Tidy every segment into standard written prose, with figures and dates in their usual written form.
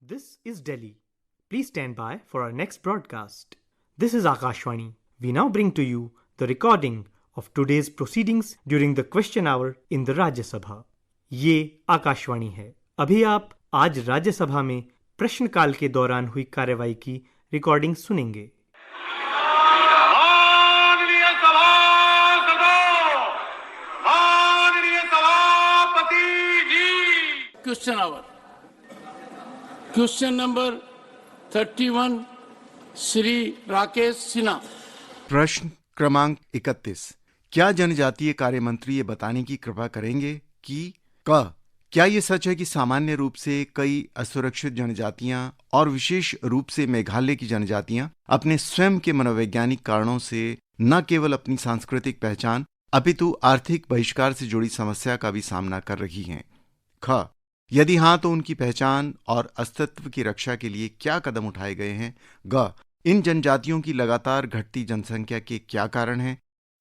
This is Delhi. Please stand by for our next broadcast. This is Akashvani. We now bring to you the recording of today's proceedings during the question hour in the Rajya Sabha. ये आकाशवाणी है। अभी आप आज राज्यसभा में प्रश्नकाल के दौरान हुई कार्यवाही की रिकॉर्डिंग सुनेंगे। माननीय सभासदों, माननीय सभापति जी। Question hour. Question number 31 Shri Rakesh Sinha. प्रश्न क्रमांक 31। क्या जनजातीय कार्य मंत्री ये बताने की कृपा करेंगे कि क्या ये सच है कि सामान्य रूप से कई असुरक्षित जनजातियां और विशेष रूप से मेघालय की जनजातियां अपने स्वयं के मनोवैज्ञानिक कारणों से न केवल अपनी सांस्कृतिक पहचान अपितु आर्थिक बहिष्कार से जुड़ी समस्या का भी सामना कर रही हैं? यदि हाँ तो उनकी पहचान और अस्तित्व की रक्षा के लिए क्या कदम उठाए गए हैं? इन जनजातियों की लगातार घटती जनसंख्या के क्या कारण हैं?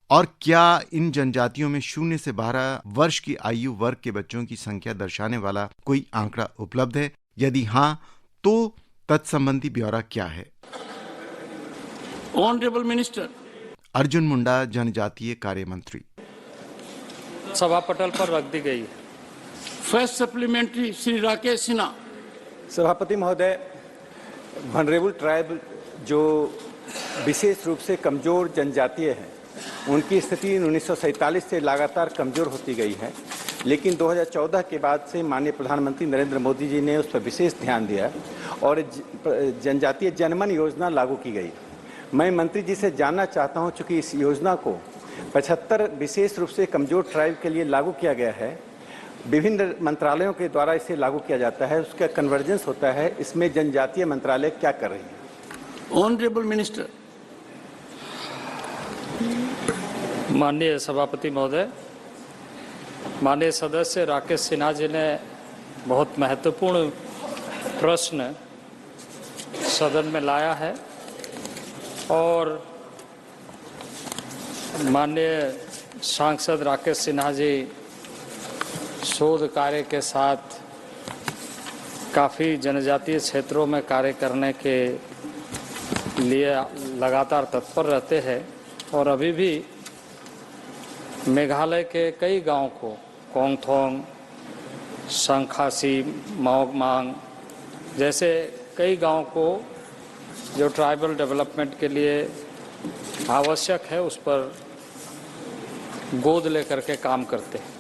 और क्या इन जनजातियों में 0 से 12 वर्ष की आयु वर्ग के बच्चों की संख्या दर्शाने वाला कोई आंकड़ा उपलब्ध है? यदि हाँ तो तत्संबंधी ब्यौरा क्या है? ऑनरेबल मिनिस्टर अर्जुन मुंडा, जनजातीय कार्य मंत्री। सभा पटल पर रख दी गई। First supplementary Shri Rakesh Sinha. सभापति महोदय, वनरेबल ट्राइब जो विशेष रूप से कमजोर जनजातीय हैं, उनकी स्थिति 1947 से लगातार कमजोर होती गई है, लेकिन 2014 के बाद से माननीय प्रधानमंत्री नरेंद्र मोदी जी ने उस पर विशेष ध्यान दिया और जनजातीय जनमन योजना लागू की गई। मैं मंत्री जी से जानना चाहता हूं, चूंकि इस योजना को 75 विशेष रूप से कमजोर ट्राइब के लिए लागू किया गया है, विभिन्न मंत्रालयों के द्वारा इसे लागू किया जाता है, उसका कन्वर्जेंस होता है, इसमें जनजातीय मंत्रालय क्या कर रही है? Honourable minister. माननीय सभापति महोदय, माननीय सदस्य राकेश सिन्हा जी ने बहुत महत्वपूर्ण प्रश्न सदन में लाया है और माननीय सांसद राकेश सिन्हा जी शोध कार्य के साथ काफ़ी जनजातीय क्षेत्रों में कार्य करने के लिए लगातार तत्पर रहते हैं और अभी भी मेघालय के कई गांव को कोंगथोंग, संखासी, माओगमांग जैसे कई गांव को जो ट्राइबल डेवलपमेंट के लिए आवश्यक है उस पर गोद लेकर के काम करते हैं।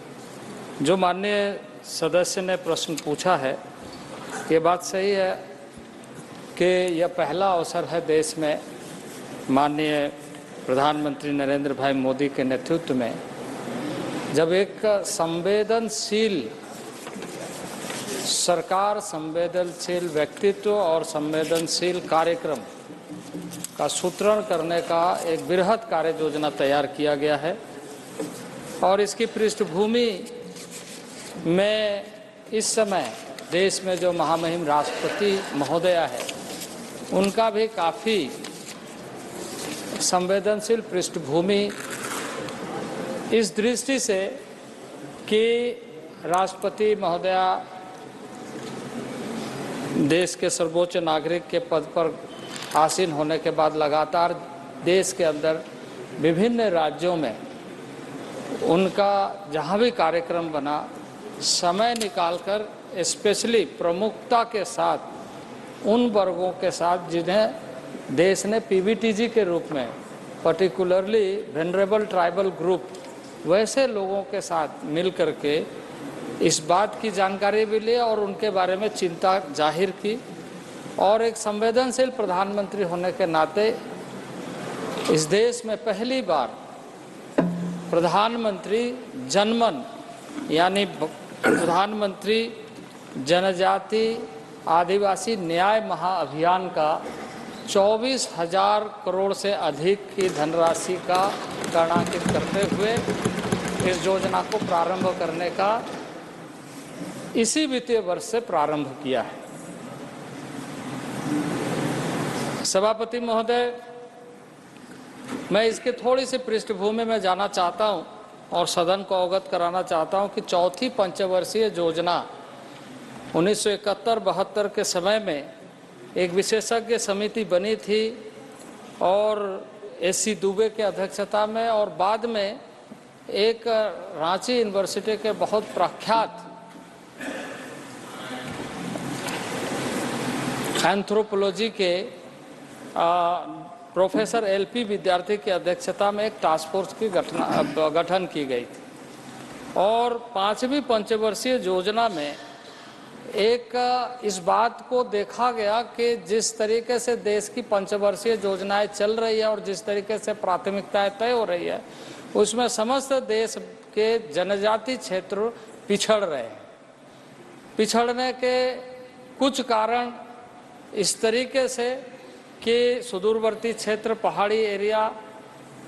जो माननीय सदस्य ने प्रश्न पूछा है, ये बात सही है कि यह पहला अवसर है देश में माननीय प्रधानमंत्री नरेंद्र भाई मोदी के नेतृत्व में जब एक संवेदनशील सरकार, संवेदनशील व्यक्तित्व और संवेदनशील कार्यक्रम का सूत्रण करने का एक बृहद कार्य योजना तैयार किया गया है और इसकी पृष्ठभूमि में इस समय देश में जो महामहिम राष्ट्रपति महोदया है उनका भी काफ़ी संवेदनशील पृष्ठभूमि इस दृष्टि से कि राष्ट्रपति महोदया देश के सर्वोच्च नागरिक के पद पर आसीन होने के बाद लगातार देश के अंदर विभिन्न राज्यों में उनका जहाँ भी कार्यक्रम बना समय निकालकर स्पेशली प्रमुखता के साथ उन वर्गों के साथ जिन्हें देश ने पीवीटीजी के रूप में पर्टिकुलरली वेनरेबल ट्राइबल ग्रुप वैसे लोगों के साथ मिल करके इस बात की जानकारी भी ली और उनके बारे में चिंता जाहिर की और एक संवेदनशील प्रधानमंत्री होने के नाते इस देश में पहली बार प्रधानमंत्री जनमन यानी प्रधानमंत्री जनजाति आदिवासी न्याय महाअभियान का 24,000 करोड़ से अधिक की धनराशि का गणनांकित करते हुए इस योजना को प्रारंभ करने का इसी वित्तीय वर्ष से प्रारंभ किया है। सभापति महोदय, मैं इसके थोड़ी सी पृष्ठभूमि में जाना चाहता हूं और सदन को अवगत कराना चाहता हूं कि चौथी पंचवर्षीय योजना 1971-72 के समय में एक विशेषज्ञ समिति बनी थी और एससी दुबे के अध्यक्षता में, और बाद में एक रांची यूनिवर्सिटी के बहुत प्रख्यात एंथ्रोपोलॉजी के प्रोफेसर एलपी विद्यार्थी की अध्यक्षता में एक टास्क फोर्स की गठन की गई थी। और 5वीं पंचवर्षीय योजना में एक इस बात को देखा गया कि जिस तरीके से देश की पंचवर्षीय योजनाएं चल रही है और जिस तरीके से प्राथमिकताएं तय हो रही है, उसमें समस्त देश के जनजाति क्षेत्र पिछड़ रहे हैं। पिछड़ने के कुछ कारण इस तरीके से कि सुदूरवर्ती क्षेत्र, पहाड़ी एरिया,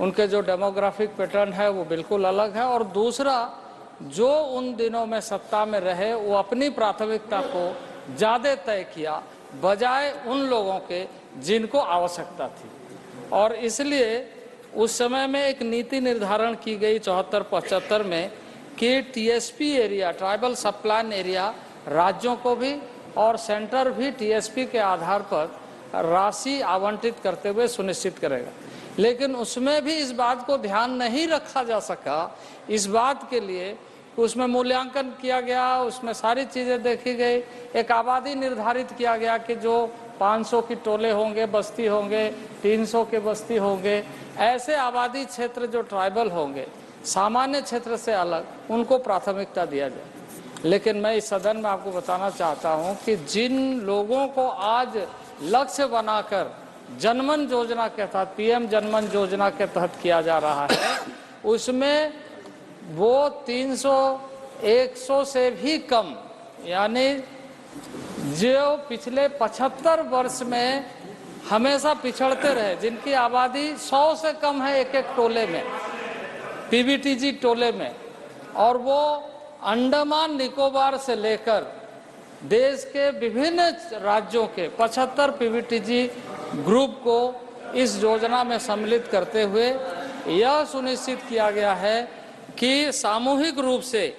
उनके जो डेमोग्राफिक पैटर्न है वो बिल्कुल अलग है, और दूसरा जो उन दिनों में सत्ता में रहे वो अपनी प्राथमिकता को ज़्यादा तय किया बजाय उन लोगों के जिनको आवश्यकता थी। और इसलिए उस समय में एक नीति निर्धारण की गई 74-75 में कि टीएसपी एरिया, ट्राइबल सब प्लान एरिया, राज्यों को भी और सेंटर भी टीएसपी के आधार पर राशि आवंटित करते हुए सुनिश्चित करेगा। लेकिन उसमें भी इस बात को ध्यान नहीं रखा जा सका। इस बात के लिए उसमें मूल्यांकन किया गया, उसमें सारी चीज़ें देखी गई, एक आबादी निर्धारित किया गया कि जो 500 की टोले होंगे, बस्ती होंगे, 300 के बस्ती होंगे, ऐसे आबादी क्षेत्र जो ट्राइबल होंगे, सामान्य क्षेत्र से अलग, उनको प्राथमिकता दिया जाए। लेकिन मैं इस सदन में आपको बताना चाहता हूं कि जिन लोगों को आज लक्ष्य बनाकर जनमन योजना के तहत, पीएम जनमन योजना के तहत किया जा रहा है, उसमें वो 300-100 से भी कम, यानी जो पिछले 75 वर्ष में हमेशा पिछड़ते रहे, जिनकी आबादी 100 से कम है एक एक टोले में, पीबीटीजी टोले में, और वो अंडमान निकोबार से लेकर देश के विभिन्न राज्यों के 75 पीबीटीजी ग्रुप को इस योजना में सम्मिलित करते हुए यह सुनिश्चित किया गया है कि सामूहिक रूप से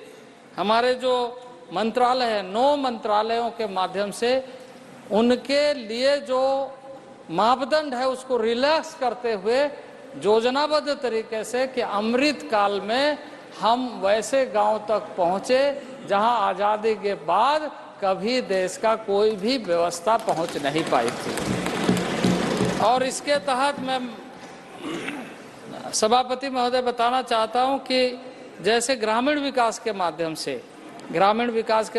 हमारे जो मंत्रालय है, 9 मंत्रालयों के माध्यम से उनके लिए जो मापदंड है उसको रिलैक्स करते हुए योजनाबद्ध तरीके से कि अमृत काल में हम वैसे गांव तक पहुंचे जहां आज़ादी के बाद कभी देश का कोई भी व्यवस्था पहुंच नहीं पाई थी। और इसके तहत मैं सभापति महोदय बताना चाहता हूं कि जैसे ग्रामीण विकास के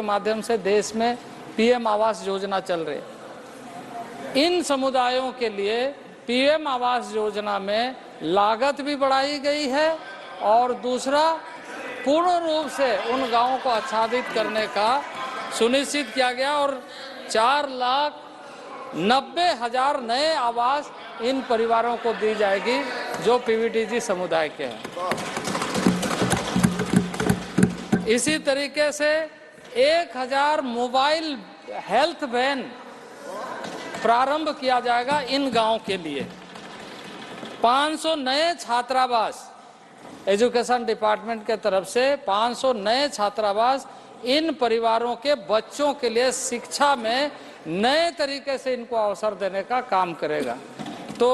माध्यम से देश में पीएम आवास योजना चल रही है। इन समुदायों के लिए पीएम आवास योजना में लागत भी बढ़ाई गई है और दूसरा पूर्ण रूप से उन गांवों को आच्छादित करने का सुनिश्चित किया गया और 4,90,000 नए आवास इन परिवारों को दी जाएगी जो पीबीटीजी समुदाय के हैं। इसी तरीके से 1,000 मोबाइल हेल्थ वैन प्रारंभ किया जाएगा इन गांवों के लिए। 500 नए छात्रावास, एजुकेशन डिपार्टमेंट के तरफ से 500 नए छात्रावास इन परिवारों के बच्चों के लिए शिक्षा में नए तरीके से इनको अवसर देने का काम करेगा। तो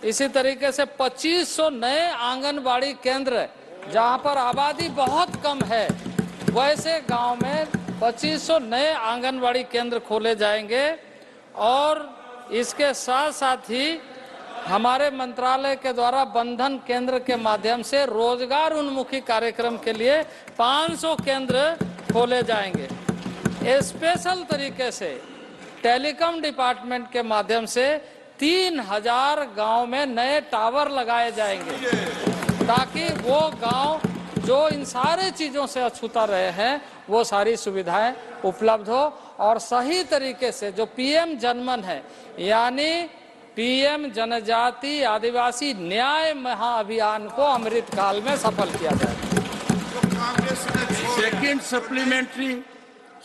इसी तरीके से 2500 नए आंगनबाड़ी केंद्र, जहां पर आबादी बहुत कम है, वैसे गांव में 2500 नए आंगनबाड़ी केंद्र खोले जाएंगे। और इसके साथ साथ ही हमारे मंत्रालय के द्वारा बंधन केंद्र के माध्यम से रोजगार उन्मुखी कार्यक्रम के लिए 500 केंद्र खोले जाएंगे। स्पेशल तरीके से टेलीकॉम डिपार्टमेंट के माध्यम से 3000 गांव में नए टावर लगाए जाएंगे ताकि वो गांव जो इन सारे चीज़ों से अछूता रहे हैं वो सारी सुविधाएं उपलब्ध हो और सही तरीके से जो पीएम जनमन है, यानी पीएम जनजाति आदिवासी न्याय महाअभियान को अमृत काल में सफल किया जाए। Second supplementary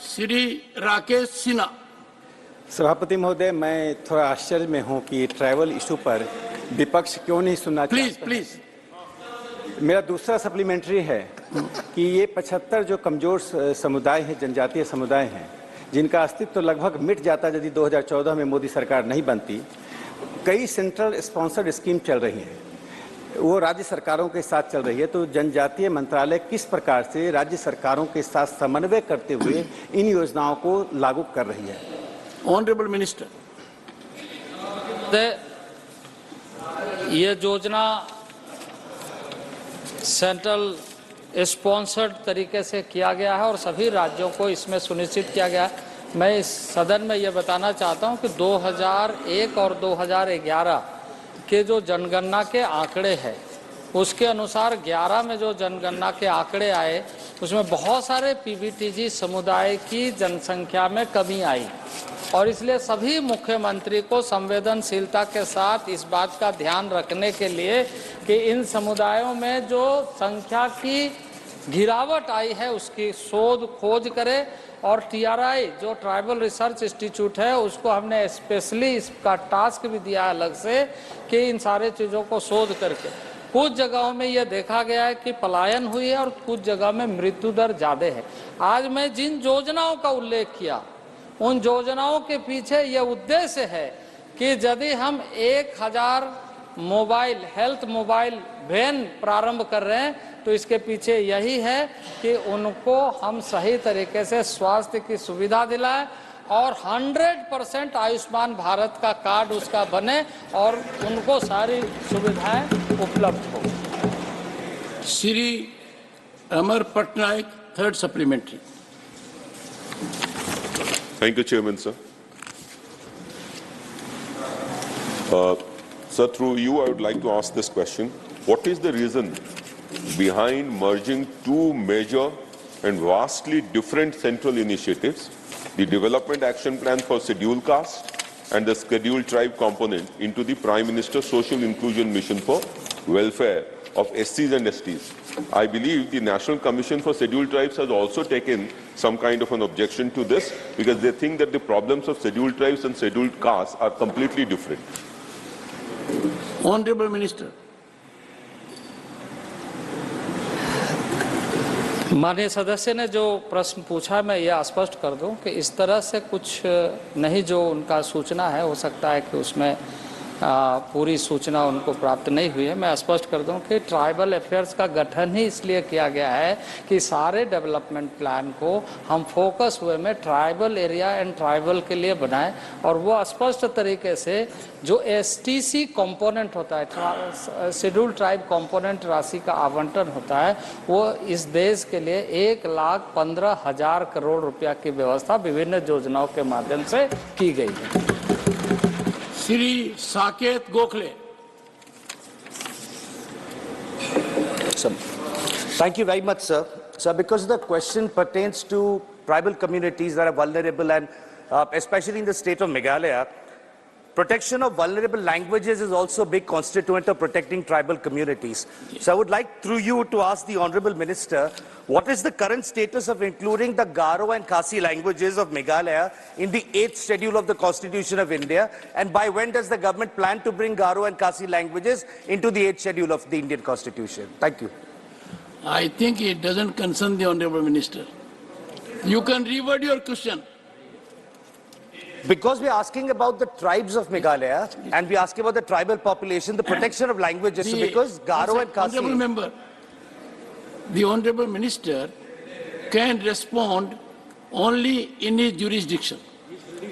Shri Rakesh Sinha. सभापति महोदय, मैं थोड़ा आश्चर्य में हूं कि ट्राइबल इशू पर विपक्ष क्यों नहीं सुनना चाहता। प्लीज मेरा दूसरा सप्लीमेंट्री है कि ये 75 जो कमजोर समुदाय हैं, जनजातीय समुदाय हैं, जिनका अस्तित्व तो लगभग मिट जाता यदि 2014 में मोदी सरकार नहीं बनती। कई सेंट्रल स्पॉन्सर्ड स्कीम चल रही हैं, वो राज्य सरकारों के साथ चल रही है। तो जनजातीय मंत्रालय किस प्रकार से राज्य सरकारों के साथ समन्वय करते हुए इन योजनाओं को लागू कर रही है? ऑनरेबल मिनिस्टर, ये योजना सेंट्रल स्पॉन्सर्ड तरीके से किया गया है और सभी राज्यों को इसमें सुनिश्चित किया गया है। मैं इस सदन में ये बताना चाहता हूं कि 2001 और 2011 के जो जनगणना के आंकड़े हैं, उसके अनुसार 11 में जो जनगणना के आंकड़े आए उसमें बहुत सारे पीबीटीजी समुदाय की जनसंख्या में कमी आई और इसलिए सभी मुख्यमंत्री को संवेदनशीलता के साथ इस बात का ध्यान रखने के लिए कि इन समुदायों में जो संख्या की गिरावट आई है उसकी शोध खोज करें। और TRI जो ट्राइबल रिसर्च इंस्टीट्यूट है उसको हमने स्पेशली इसका टास्क भी दिया अलग से कि इन सारे चीज़ों को शोध करके कुछ जगहों में यह देखा गया है कि पलायन हुई है और कुछ जगह में मृत्यु दर ज़्यादा है। आज मैं जिन योजनाओं का उल्लेख किया उन योजनाओं के पीछे यह उद्देश्य है कि यदि हम 1000 मोबाइल हेल्थ मोबाइल वैन प्रारंभ कर रहे हैं तो इसके पीछे यही है कि उनको हम सही तरीके से स्वास्थ्य की सुविधा दिलाएं और 100% आयुष्मान भारत का कार्ड उसका बने और उनको सारी सुविधाएं उपलब्ध हो। Shri Amar Patnaik, third supplementary. Thank you, Chairman, sir. Sir, through you, I would like to ask this question. What is the reason behind merging two major and vastly different central initiatives, the Development Action Plan for Scheduled Caste and the Scheduled Tribe component, into the Prime Minister's Social Inclusion Mission for Welfare of SCs and STs? I believe the National Commission for Scheduled Tribes has also taken some kind of an objection to this because they think that the problems of scheduled tribes and scheduled castes are completely different. Honorable Minister. माननीय सदस्य ने जो प्रश्न पूछा मैं ये स्पष्ट कर दूं कि इस तरह से कुछ नहीं, जो उनका सूचना है हो सकता है कि उसमें पूरी सूचना उनको प्राप्त नहीं हुई है। मैं स्पष्ट कर दूं कि ट्राइबल अफेयर्स का गठन ही इसलिए किया गया है कि सारे डेवलपमेंट प्लान को हम फोकस हुए में ट्राइबल एरिया एंड ट्राइबल के लिए बनाएं और वो स्पष्ट तरीके से जो STC कंपोनेंट होता है, शेड्यूल ट्राइब कंपोनेंट राशि का आवंटन होता है, वो इस देश के लिए 1,15,000 करोड़ रुपया की व्यवस्था विभिन्न योजनाओं के माध्यम से की गई है। Shri Saket Gokhale. Thank you very much, sir. Sir, because the question pertains to tribal communities that are vulnerable and especially in the state of Meghalaya, protection of vulnerable languages is also a big constituent of protecting tribal communities. So I would like through you to ask the Honorable Minister, what is the current status of including the Garo and Khasi languages of Meghalaya in the 8th schedule of the Constitution of India, and by when does the government plan to bring Garo and Khasi languages into the 8th schedule of the Indian Constitution? Thank you. I think it doesn't concern the Honorable Minister. You can reword your question. Because we are asking about the tribes of Meghalaya and we are asking about the tribal population, the protection of languages, so because Garo and Khasi... Honorable Member, the Honorable Minister can respond only in his jurisdiction.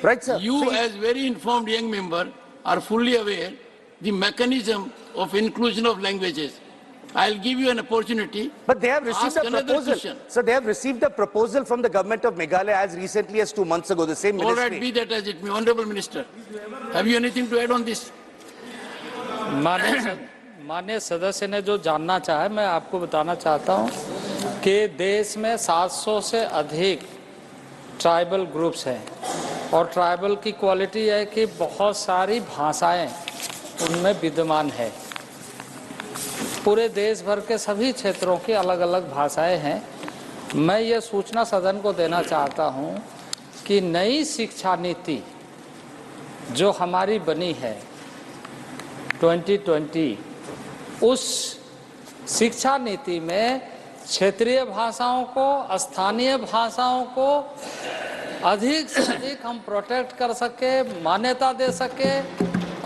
Right, sir. You, as very informed young member, are fully aware the mechanism of inclusion of languages. I'll give you an opportunity. But they have received Ask a another proposal. question. So they have received a proposal from the government of Meghalaya as recently as 2 months ago, the same All ministry. right, be that as it may. Honorable Minister, have you anything to add on this? माननीय सदस्य ने जो जानना चाहे मैं आपको बताना चाहता हूं कि देश में 700 से अधिक ट्राइबल ग्रुप्स हैं और ट्राइबल की क्वालिटी है कि बहुत सारी भाषाएं उनमें विद्यमान है। पूरे देश भर के सभी क्षेत्रों की अलग अलग भाषाएं हैं। मैं ये सूचना सदन को देना चाहता हूं कि नई शिक्षा नीति जो हमारी बनी है 2020, उस शिक्षा नीति में क्षेत्रीय भाषाओं को, स्थानीय भाषाओं को अधिक से अधिक हम प्रोटेक्ट कर सके, मान्यता दे सके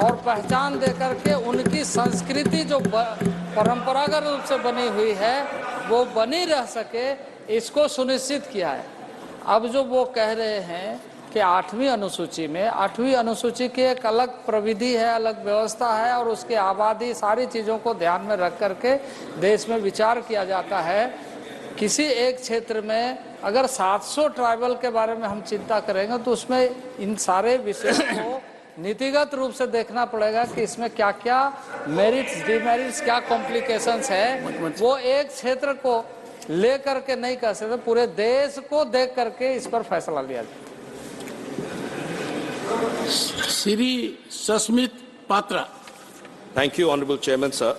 और पहचान दे करके उनकी संस्कृति जो परंपरागत रूप से बनी हुई है वो बनी रह सके, इसको सुनिश्चित किया है। अब जो वो कह रहे हैं कि 8वीं अनुसूची में, 8वीं अनुसूची की एक अलग प्रविधि है, अलग व्यवस्था है और उसकी आबादी सारी चीज़ों को ध्यान में रख करके देश में विचार किया जाता है। किसी एक क्षेत्र में अगर 700 ट्राइबल के बारे में हम चिंता करेंगे तो उसमें इन सारे विषयों को नीतिगत रूप से देखना पड़ेगा कि इसमें क्या क्या मेरिट्स, डिमेरिट्स, क्या कॉम्प्लिकेशंस है। वो एक क्षेत्र को ले करके नहीं कर सकते, पूरे देश को देख करके इस पर फैसला लिया जाए। Sri Sasmit Patra. Thank you, Honorable Chairman, sir.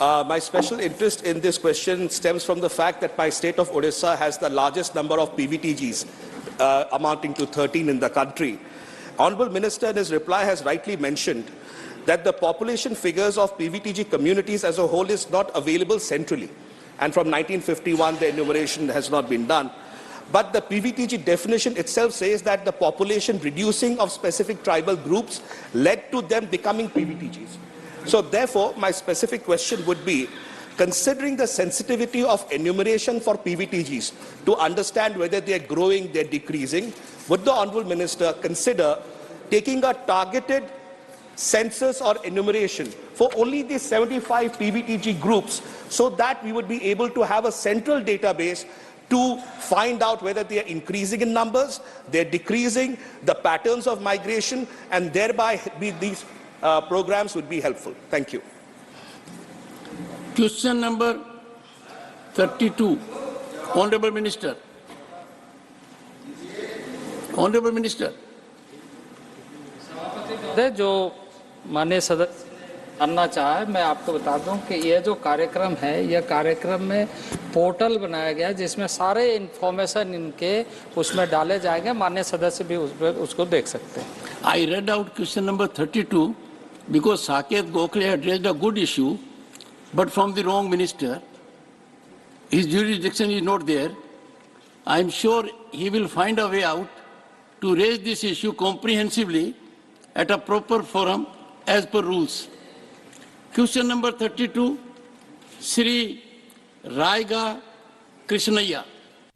My special interest in this question stems from the fact that my state of Odisha has the largest number of PVTGs, amounting to 13 in the country. Honorable Minister in his reply has rightly mentioned that the population figures of PVTG communities as a whole is not available centrally. And from 1951, the enumeration has not been done. But the PVTG definition itself says that the population reducing of specific tribal groups led to them becoming PVTGs. So therefore, my specific question would be, considering the sensitivity of enumeration for PVTGs to understand whether they are growing, they are decreasing, would the Honourable Minister consider taking a targeted census or enumeration for only the 75 PVTG groups so that we would be able to have a central database to find out whether they are increasing in numbers, they are decreasing, the patterns of migration, and thereby these programs would be helpful. Thank you. Question number 32. Honorable Minister. Honorable Minister. जो माननीय सदस्य जानना चाहे, मैं आपको बता दूं कि यह जो कार्यक्रम है, यह कार्यक्रम में पोर्टल बनाया गया जिसमें सारे इंफॉर्मेशन इनके उसमें डाले जाएंगे। माननीय सदस्य भी उसको देख सकते हैं। I read out question number 32 because Saket Gokhale had raised a good issue, but from the wrong minister. His jurisdiction is not there. I am sure he will find a way out to raise this issue comprehensively at a proper forum as per rules. Question number 32, Sri Raiga Krishnaiya.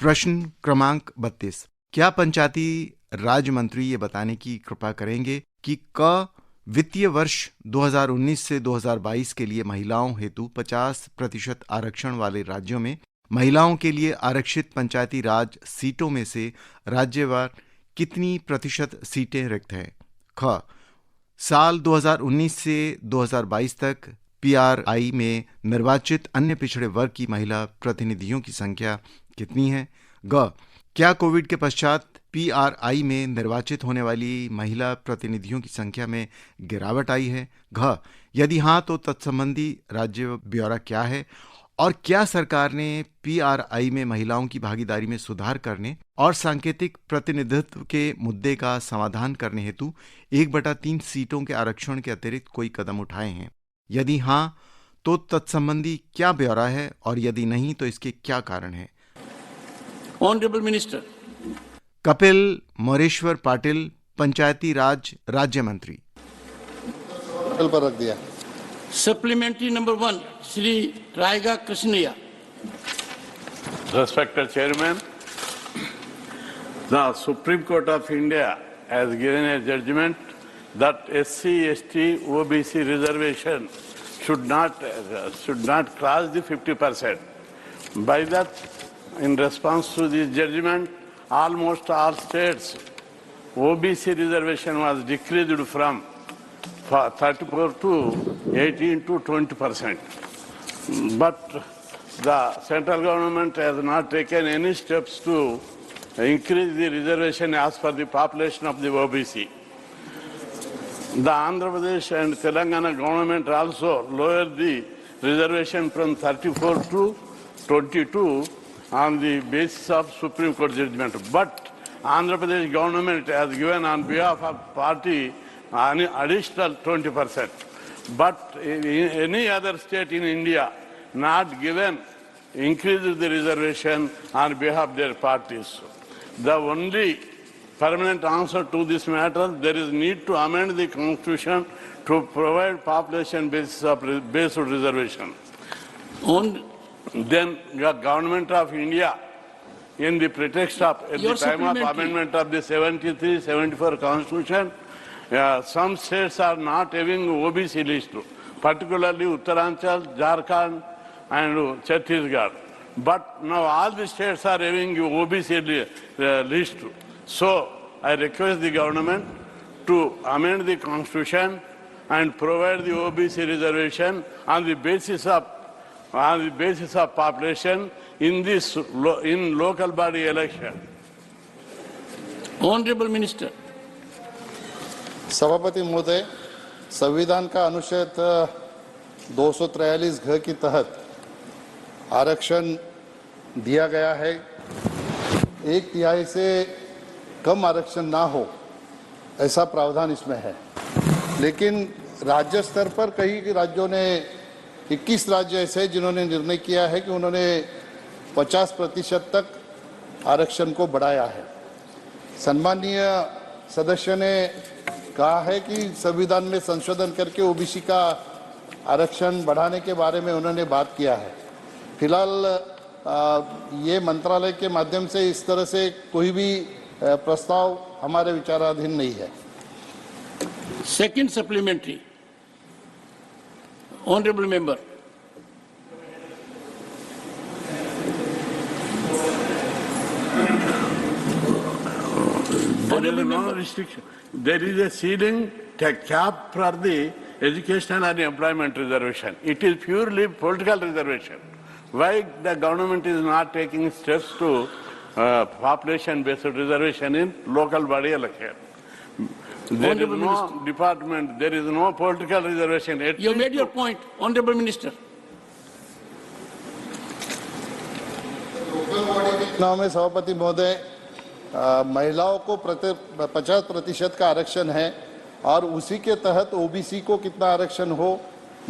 प्रश्न क्रमांक 32। क्या पंचायती राज मंत्री ये बताने की कृपा करेंगे कि क वित्तीय वर्ष 2019 से 2022 के लिए महिलाओं हेतु 50% आरक्षण वाले राज्यों में महिलाओं के लिए आरक्षित पंचायती राज सीटों में से राज्यवार कितनी प्रतिशत सीटें रिक्त हैं? ख साल 2019 से 2022 तक पीआरआई में निर्वाचित अन्य पिछड़े वर्ग की महिला प्रतिनिधियों की संख्या कितनी है? ग क्या कोविड के पश्चात पीआरआई में निर्वाचित होने वाली महिला प्रतिनिधियों की संख्या में गिरावट आई है? घ यदि हाँ तो तत्संबंधी राज्य ब्यौरा क्या है? और क्या सरकार ने पीआरआई में महिलाओं की भागीदारी में सुधार करने और सांकेतिक प्रतिनिधित्व के मुद्दे का समाधान करने हेतु 1/3 सीटों के आरक्षण के अतिरिक्त कोई कदम उठाए हैं? यदि हाँ तो तत्संबंधी क्या ब्यौरा है और यदि नहीं तो इसके क्या कारण है? Honorable Minister. कपिल मोरेश्वर पाटिल, पंचायती राज राज्य मंत्री। कपिल पर रख दिया। Supplementary number 1, Sri Raiga Krishnaiya. Respected Chairman, the Supreme Court of India has given a judgment that SC, ST, OBC reservation should not cross the 50%. By that, in response to this judgment, almost all states OBC reservation was decreased from 34 to 18 to 20%. But the central government has not taken any steps to increase the reservation as per the population of the OBC. The Andhra Pradesh and Telangana government also lowered the reservation from 34 to 22 on the basis of Supreme Court judgment. But Andhra Pradesh government has given on behalf of party an additional 20%. But in any other state in India not given increases the reservation on behalf of their parties. The only permanent answer to this matter. There is need to amend the constitution to provide population based reservation. Then the government of India, in the pretext of at the time of amendment of the 73-74 constitution, some states are not having OBC list, particularly Uttaranchal, Jharkhand and Chhattisgarh. But now all the states are having OBC list. So I request the government to amend the constitution and provide the OBC reservation on the basis of population in this in local body election. Honorable Minister. सभापति महोदय, संविधान का अनुच्छेद 243 घ के तहत आरक्षण दिया गया है। 1/3 से कम आरक्षण ना हो ऐसा प्रावधान इसमें है, लेकिन राज्य स्तर पर कई राज्यों ने 21 राज्य ऐसे हैं जिन्होंने निर्णय किया है कि उन्होंने 50% तक आरक्षण को बढ़ाया है। सम्मानीय सदस्य ने कहा है कि संविधान में संशोधन करके ओबीसी का आरक्षण बढ़ाने के बारे में उन्होंने बात किया है। फिलहाल ये मंत्रालय के माध्यम से इस तरह से कोई भी प्रस्ताव हमारे विचाराधीन नहीं है। Second supplementary. Honorable member. There is no restriction. There is a ceiling cap for the educational and employment reservation. It is purely political reservation. Why the government is not taking steps to population-based reservation in local body election? There is no department, there is no political reservation. You made your point, Honorable Minister. चुनाव में सभापति महोदय, महिलाओं को 50% का आरक्षण है और उसी के तहत ओबीसी को कितना आरक्षण हो,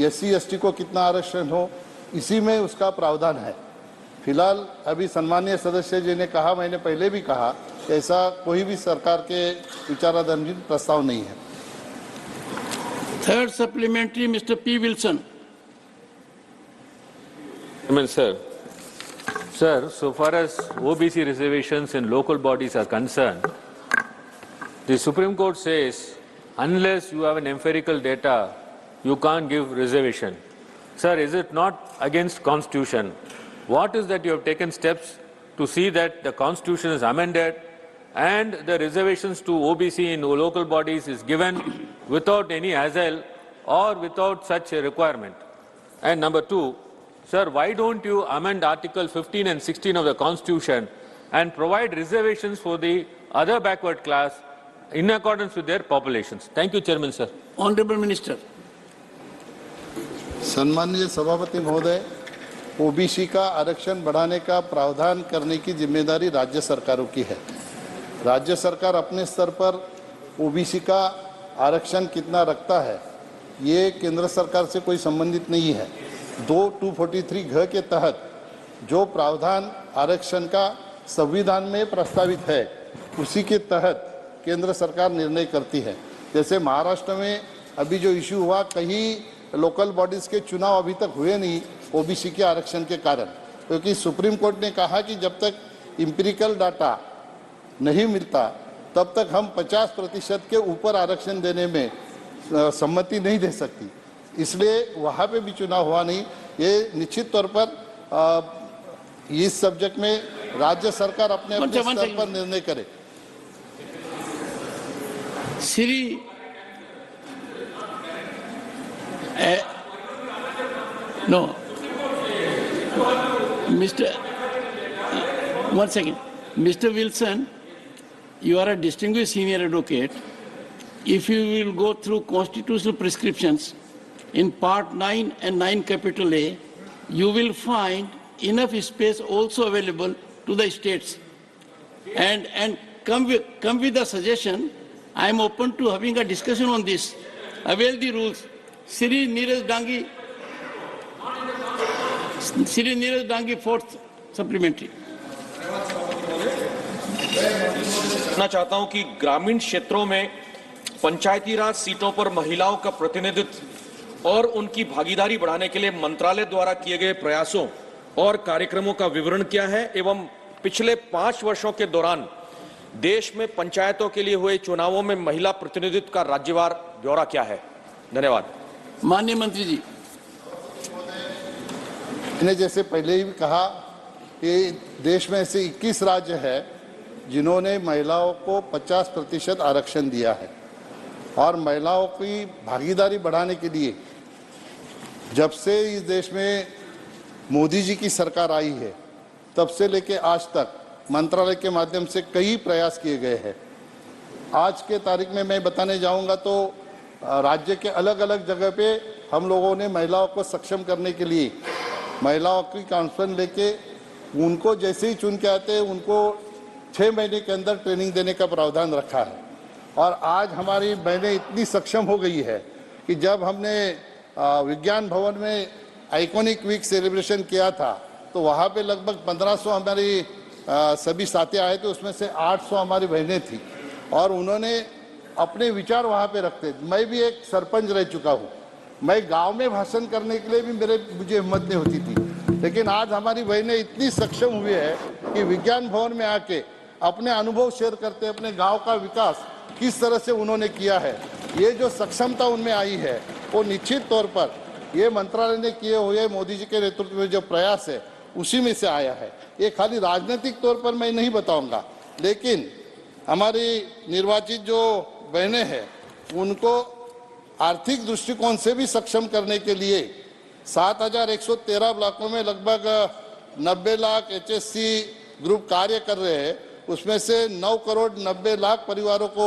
एससी एसटी को कितना आरक्षण हो, इसी में उसका प्रावधान है। फिलहाल अभी सम्मानीय सदस्य जी ने कहा, मैंने पहले भी कहा, ऐसा कोई भी सरकार के विचाराधीन प्रस्ताव नहीं है। Third supplementary, Mr. P. Wilson. Sir, so far as OBC reservations in local bodies are concerned, the Supreme Court says unless you have an empirical data, you can't give reservation. Sir, is it not against Constitution? What is that you have taken steps to see that the Constitution is amended and the reservations to OBC in local bodies is given without any hassle or without such a requirement? And number two, sir, why don't you amend Article 15 and 16 of the Constitution and provide reservations for the other backward class in accordance with their populations? Thank you, Chairman, sir. Honorable Minister. सम्मानीय सभापति महोदय, OBC का आरक्षण बढ़ाने का प्रावधान करने की जिम्मेदारी राज्य सरकारों की है। राज्य सरकार अपने स्तर पर ओबीसी का आरक्षण कितना रखता है, ये केंद्र सरकार से कोई संबंधित नहीं है। 243 घ के तहत जो प्रावधान आरक्षण का संविधान में प्रस्तावित है, उसी के तहत केंद्र सरकार निर्णय करती है। जैसे महाराष्ट्र में अभी जो इश्यू हुआ, कहीं लोकल बॉडीज के चुनाव अभी तक हुए नहीं ओबीसी के आरक्षण के कारण, क्योंकि सुप्रीम कोर्ट ने कहा कि जब तक इंपिरिकल डाटा नहीं मिलता तब तक हम 50% के ऊपर आरक्षण देने में सम्मति नहीं दे सकती। इसलिए वहाँ पे भी चुनाव हुआ नहीं। ये निश्चित तौर पर इस सब्जेक्ट में राज्य सरकार अपने स्तर पर निर्णय करे। Sri, no, Mr. One second. Mr. Wilson, you are a distinguished senior advocate. If you will go through constitutional prescriptions in Part 9 and 9 capital A, you will find enough space also available to the states. And come with a suggestion. I am open to having a discussion on this. Avail the rules. Sri Neeraj Dangi, fourth supplementary. पूछना चाहता हूं कि ग्रामीण क्षेत्रों में पंचायती राज सीटों पर महिलाओं का प्रतिनिधित्व और उनकी भागीदारी बढ़ाने के लिए मंत्रालय द्वारा किए गए प्रयासों और कार्यक्रमों का विवरण क्या है एवं पिछले 5 वर्षों के दौरान देश में पंचायतों के लिए हुए चुनावों में महिला प्रतिनिधित्व का राज्यवार ब्यौरा क्या है? धन्यवाद। माननीय मंत्री जी। मैंने जैसे पहले ही कहा कि देश में ऐसे 21 राज्य हैं जिन्होंने महिलाओं को 50% आरक्षण दिया है और महिलाओं की भागीदारी बढ़ाने के लिए जब से इस देश में मोदी जी की सरकार आई है तब से लेके आज तक मंत्रालय के माध्यम से कई प्रयास किए गए हैं। आज के तारीख में मैं बताने जाऊंगा तो राज्य के अलग अलग जगह पे हम लोगों ने महिलाओं को सक्षम करने के लिए महिलाओं की कॉन्फ्रेंस लेके उनको जैसे ही चुन के आते हैं उनको 6 महीने के अंदर ट्रेनिंग देने का प्रावधान रखा है। और आज हमारी बहनें इतनी सक्षम हो गई है कि जब हमने विज्ञान भवन में आइकॉनिक वीक सेलिब्रेशन किया था तो वहाँ पे लगभग 1500 हमारी सभी साथी आए थे, उसमें से 800 हमारी बहनें थी और उन्होंने अपने विचार वहाँ पे रखते। मैं भी एक सरपंच रह चुका हूँ, मैं गांव में भाषण करने के लिए भी मुझे हिम्मत नहीं होती थी, लेकिन आज हमारी बहनें इतनी सक्षम हुई है कि विज्ञान भवन में आके अपने अनुभव शेयर करते, अपने गाँव का विकास किस तरह से उन्होंने किया है, ये जो सक्षमता उनमें आई है वो निश्चित तौर पर ये मंत्रालय ने किए हुए मोदी जी के नेतृत्व में जो प्रयास है उसी में से आया है। ये खाली राजनीतिक तौर पर मैं नहीं बताऊंगा, लेकिन हमारी निर्वाचित जो बहनें हैं उनको आर्थिक दृष्टिकोण से भी सक्षम करने के लिए 7113 ब्लॉकों में लगभग 90 लाख HSC ग्रुप कार्य कर रहे हैं। उसमें से 9 करोड़ 90 लाख परिवारों को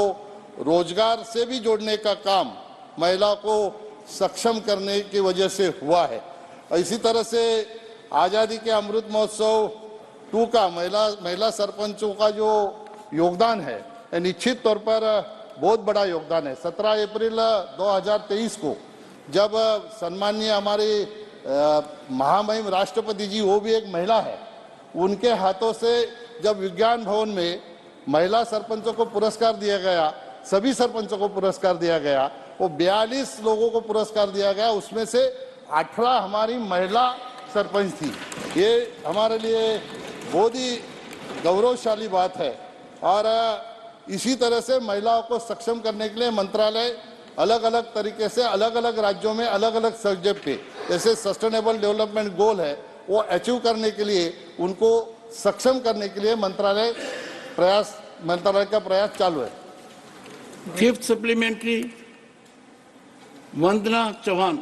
रोजगार से भी जोड़ने का काम महिलाओं को सक्षम करने की वजह से हुआ है। इसी तरह से आज़ादी के अमृत महोत्सव 2 का महिला सरपंचों का जो योगदान है निश्चित तौर पर बहुत बड़ा योगदान है। 17 अप्रैल 2023 को जब सम्माननीय हमारे महामहिम राष्ट्रपति जी, वो भी एक महिला है, उनके हाथों से जब विज्ञान भवन में महिला सरपंचों को पुरस्कार दिया गया, सभी सरपंचों को पुरस्कार दिया गया, वो 42 लोगों को पुरस्कार दिया गया, उसमें से 18 हमारी महिला सरपंच थी। ये हमारे लिए बहुत ही गौरवशाली बात है। और इसी तरह से महिलाओं को सक्षम करने के लिए मंत्रालय अलग अलग तरीके से अलग अलग राज्यों में अलग अलग सब्जेक्ट पे जैसे सस्टेनेबल डेवलपमेंट गोल है वो अचीव करने के लिए, उनको सक्षम करने के लिए मंत्रालय का प्रयास चालू है। 5th supplementary Vandana Chauhan.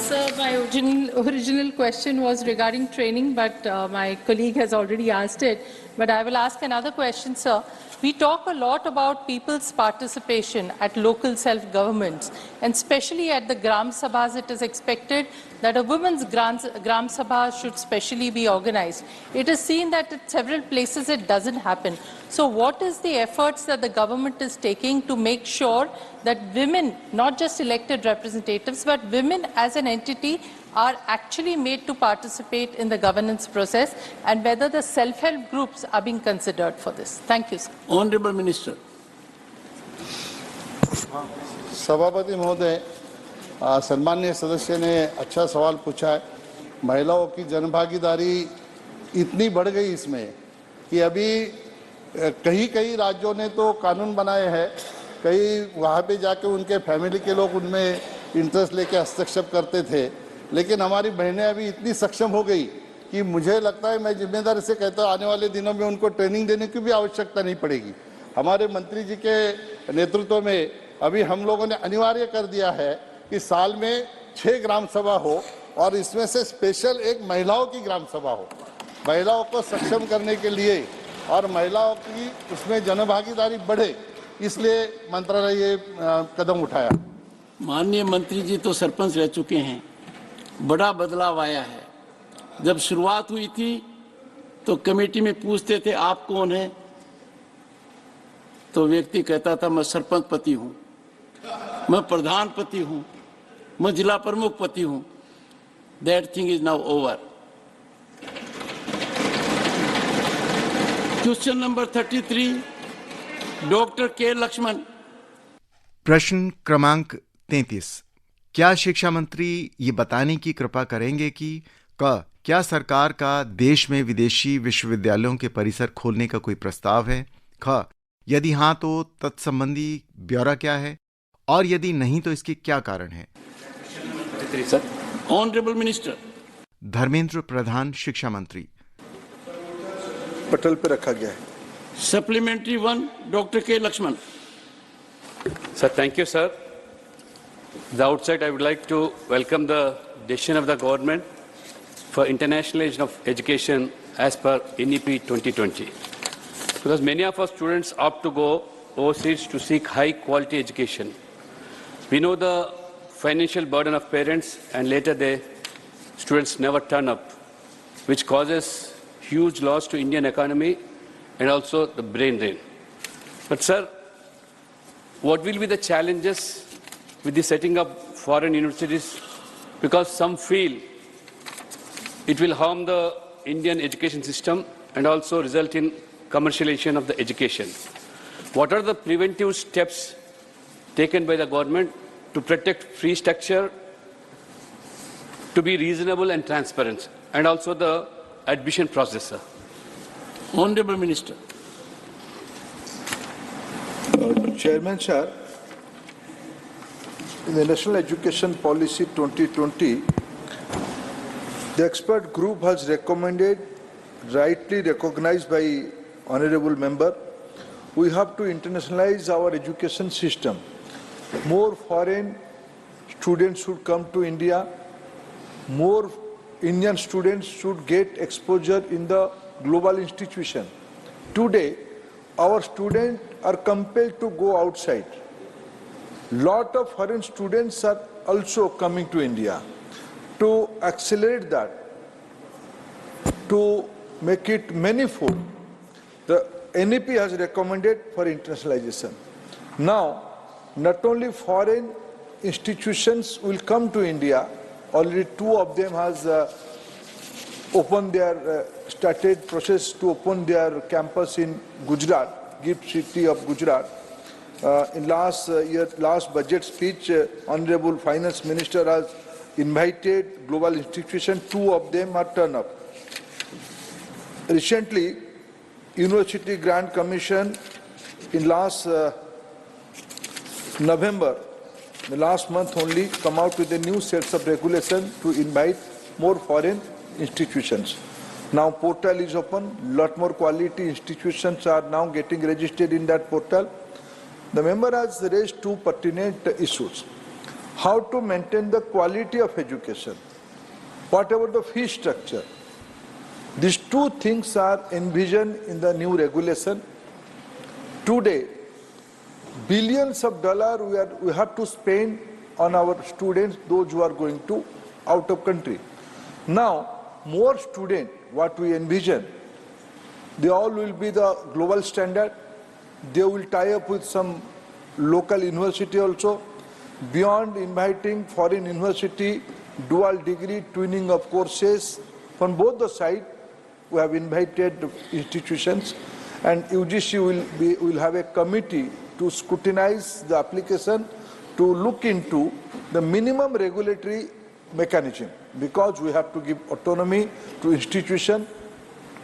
Sir, my original question was regarding training, but my colleague has already asked it. But I will ask another question, sir. We talk a lot about people's participation at local self-governments, and especially at the Gram Sabhas, it is expected that a women's Gram Sabha should specially be organized. It is seen that at several places it doesn't happen. So what is the efforts that the government is taking to make sure that women, not just elected representatives, but women as an entity are actually made to participate in the governance process, and whether the self-help groups are being considered for this? Thank you, sir. Honorable Minister. सभापति महोदय, सम्माननीय सदस्य ने अच्छा सवाल पूछा है। महिलाओं की जनभागीदारी इतनी बढ़ गई इसमें कि अभी कई राज्यों ने तो कानून बनाए हैं, कई वहाँ पे जाके उनके फैमिली के लोग उनमें इंटरेस्ट लेके हस्तक्षेप करते थे, लेकिन हमारी बहनें अभी इतनी सक्षम हो गई कि मुझे लगता है, मैं जिम्मेदारी से कहता हूँ, आने वाले दिनों में उनको ट्रेनिंग देने की भी आवश्यकता नहीं पड़ेगी। हमारे मंत्री जी के नेतृत्व में अभी हम लोगों ने अनिवार्य कर दिया है कि साल में 6 ग्राम सभा हो और इसमें से स्पेशल एक महिलाओं की ग्राम सभा हो, महिलाओं को सक्षम करने के लिए और महिलाओं की उसमें जनभागीदारी बढ़े, इसलिए मंत्रालय ये कदम उठाया। माननीय मंत्री जी तो सरपंच रह चुके हैं, बड़ा बदलाव आया है। जब शुरुआत हुई थी तो कमेटी में पूछते थे आप कौन हैं, तो व्यक्ति कहता था मैं सरपंच पति हूँ, मैं प्रधान पति हूँ, मैं जिला प्रमुख पति हूँ। That thing is now over. Question number 33, Dr. K. Lakshman. प्रश्न क्रमांक 33, क्या शिक्षा मंत्री ये बताने की कृपा करेंगे कि क्या सरकार का देश में विदेशी विश्वविद्यालयों के परिसर खोलने का कोई प्रस्ताव है? यदि हाँ तो तत्संबंधी ब्यौरा क्या है, और यदि नहीं तो इसके क्या कारण है? Honourable minister. धर्मेंद्र प्रधान, शिक्षा मंत्री। पटल पे रखा गया है। Supplementary 1, Dr. K. Lakshman. Sir, thank you, sir. At the outset, I would like to welcome the decision of the government for internationalization of education as per NEP 2020. Because many of our students opt to go overseas to seek high-quality education. We know the financial burden of parents, and later students never turn up, which causes huge loss to Indian economy and also the brain drain. But sir, what will be the challenges with the setting up foreign universities? Because some feel it will harm the Indian education system and also result in commercialization of the education. What are the preventive steps taken by the government to protect free structure, to be reasonable and transparent, and also the admission process, sir? Honorable Minister. Chairman, sir, in the National Education Policy 2020, the expert group has recommended, rightly recognized by Honorable Member, we have to internationalize our education system. More foreign students should come to India. More Indian students should get exposure in the global institution. Today, our students are compelled to go outside. Lot of foreign students are also coming to India. To accelerate that, to make it manifold, the NEP has recommended for internationalization. Now, not only foreign institutions will come to India, already 2 of them has opened their, started process to open their campus in Gujarat, gift city of Gujarat. In last budget speech, Honorable Finance Minister has invited global institutions, 2 of them are turned up. Recently, University Grant Commission in last November, the last month only, come out with a new sets of regulation to invite more foreign institutions. Now portal is open, lot more quality institutions are now getting registered in that portal. The member has raised 2 pertinent issues. How to maintain the quality of education? What about the fee structure? These 2 things are envisioned in the new regulation. Today, billions of dollars we have to spend on our students, those who are going to out of country. Now, more students, what we envision, they all will be the global standard. They will tie up with some local university also. Beyond inviting foreign university, dual degree, twinning of courses, from both the sides, we have invited institutions, and UGC will have a committee to scrutinize the application, to look into the minimum regulatory mechanism, because we have to give autonomy to institution.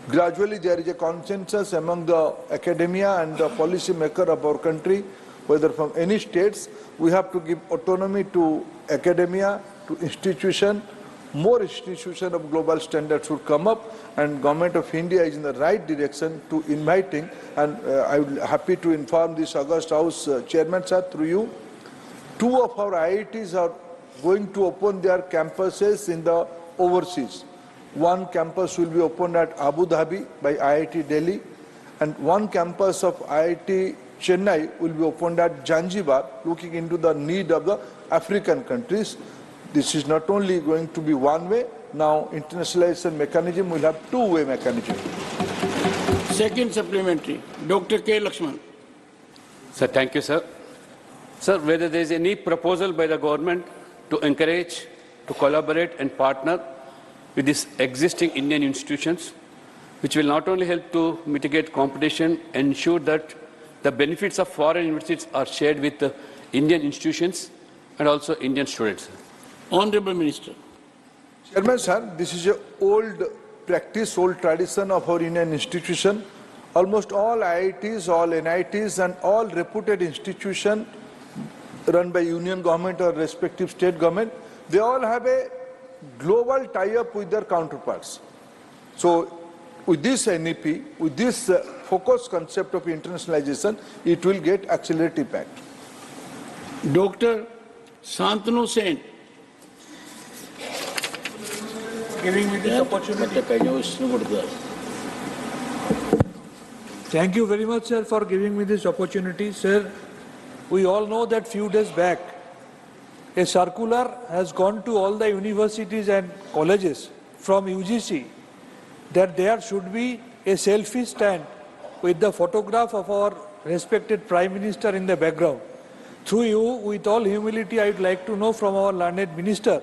Gradually there is a consensus among the academia and the policy maker of our country, whether from any states, we have to give autonomy to academia, to institution. More institutions of global standards should come up, and Government of India is in the right direction to inviting, and I will happy to inform this August House Chairman sir through you. 2 of our IITs are going to open their campuses in the overseas. One campus will be opened at Abu Dhabi by IIT Delhi, and one campus of IIT Chennai will be opened at Zanzibar, looking into the need of the African countries. This is not only going to be one way, now internationalization mechanism will have 2-way mechanism. Second supplementary, Dr. K. Lakshman. Sir, thank you, sir. Sir, whether there is any proposal by the government to encourage, to collaborate and partner with these existing Indian institutions, which will not only help to mitigate competition, ensure that the benefits of foreign universities are shared with the Indian institutions and also Indian students. Honorable Minister. Chairman, sir, this is an old practice, old tradition of our Indian institution. Almost all IITs, all NITs and all reputed institutions run by union government or respective state government, they all have a global tie-up with their counterparts. So with this NEP, with this focused concept of internationalization, it will get accelerated impact. Dr. Santanu Sen. Giving me this opportunity. Thank you very much, sir, for giving me this opportunity. Sir, we all know that few days back, a circular has gone to all the universities and colleges from UGC that there should be a selfie stand with the photograph of our respected Prime Minister in the background. Through you, with all humility, I would like to know from our learned Minister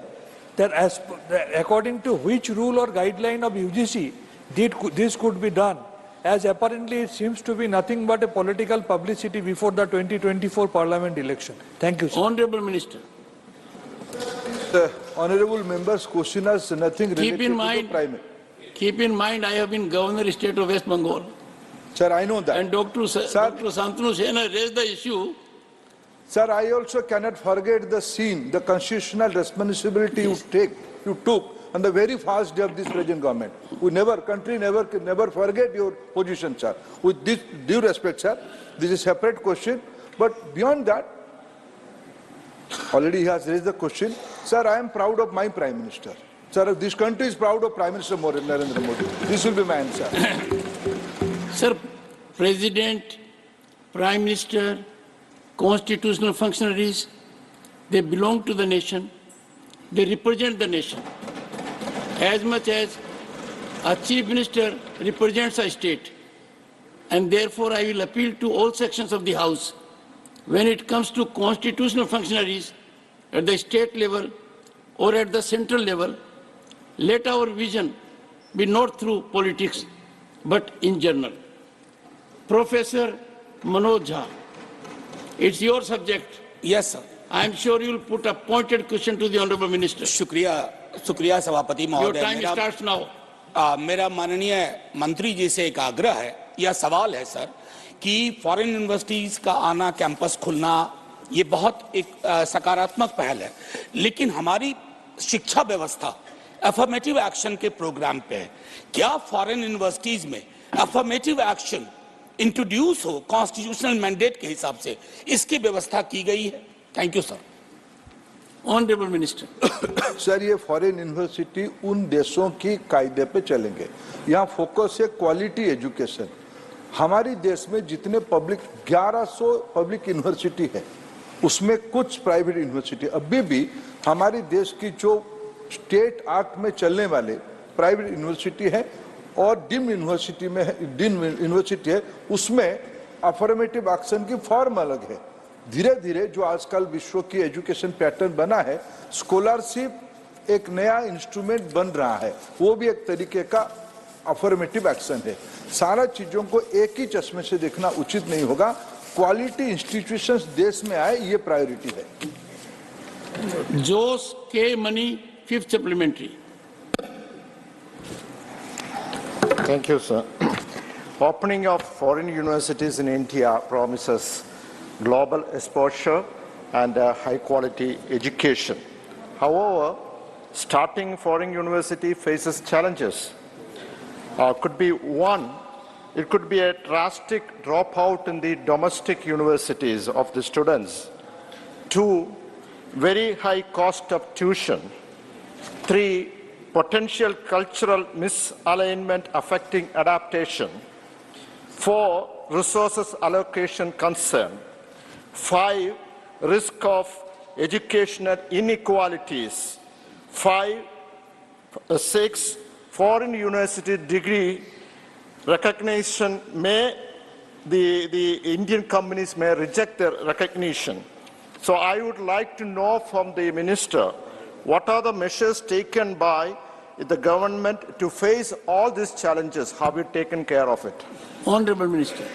that according to which rule or guideline of UGC this could be done, as apparently it seems to be nothing but a political publicity before the 2024 Parliament election. Thank you, sir. Honorable Minister. The honorable member's question has nothing related to the primary. Keep in mind, I have been Governor State of West Bengal. Sir, I know that. And Dr. Santanu Sen has raised the issue. Sir, I also cannot forget the scene, the constitutional responsibility you took on the very first day of this present government. Country never forget your position, sir. With this due respect, sir, this is a separate question. But beyond that, already he has raised the question. Sir, I am proud of my Prime Minister. Sir, this country is proud of Prime Minister Narendra Modi. This will be my answer. Sir, President, Prime Minister, constitutional functionaries, they belong to the nation. They represent the nation. As much as a Chief Minister represents a state. And therefore, I will appeal to all sections of the House. When it comes to constitutional functionaries at the state level or at the central level, let our vision be not through politics, but in general. Professor Manoj Jha, it's your subject. Yes, sir. I am sure you will put a pointed question to the Honorable Minister. शुक्रिया सभापति महोदय। Your time starts now. मेरा माननीय मंत्री जी से एक आग्रह है या सवाल है सर कि फॉरेन यूनिवर्सिटीज का आना, कैंपस खुलना, ये बहुत एक सकारात्मक पहल है, लेकिन हमारी शिक्षा व्यवस्था अफर्मेटिव एक्शन के प्रोग्राम पे है। क्या फॉरेन यूनिवर्सिटीज में अफर्मेटिव एक्शन इंट्रोड्यूस हो कॉन्स्टिट्यूशनल मैंडेट के हिसाब से, इसकी व्यवस्था की गई है? Thank you sir. Honourable minister. Sir, ये फॉरेन यूनिवर्सिटी उन देशों की कायदे पे चलेंगे। यहाँ फोकस है क्वालिटी एजुकेशन। हमारी देश में जितने 1100 पब्लिक यूनिवर्सिटी है, उसमें कुछ प्राइवेट यूनिवर्सिटी अभी भी हमारी देश की जो स्टेट एक्ट में चलने वाले प्राइवेट यूनिवर्सिटी है और डीम्ड यूनिवर्सिटी है, उसमें अफर्मेटिव एक्शन की फॉर्म अलग है। धीरे धीरे जो आजकल विश्व की एजुकेशन पैटर्न बना है, स्कॉलरशिप एक नया इंस्ट्रूमेंट बन रहा है, वो भी एक तरीके का अफर्मेटिव एक्शन है। सारा चीजों को एक ही चश्मे से देखना उचित नहीं होगा। क्वालिटी इंस्टीट्यूशंस देश में आए, ये प्रायोरिटी है। जोस के money, 5th supplementary. Thank you, sir. Opening of foreign universities in India promises global exposure and high-quality education. However, starting foreign university faces challenges. It could be a drastic dropout in the domestic universities of the students. 2, very high cost of tuition. 3, potential cultural misalignment affecting adaptation. 4, resources allocation concern. 5, risk of educational inequalities. 6, foreign university degree recognition the Indian companies may reject their recognition. So I would like to know from the minister, what are the measures taken by the government to face all these challenges? Have you taken care of it? Honorable Minister.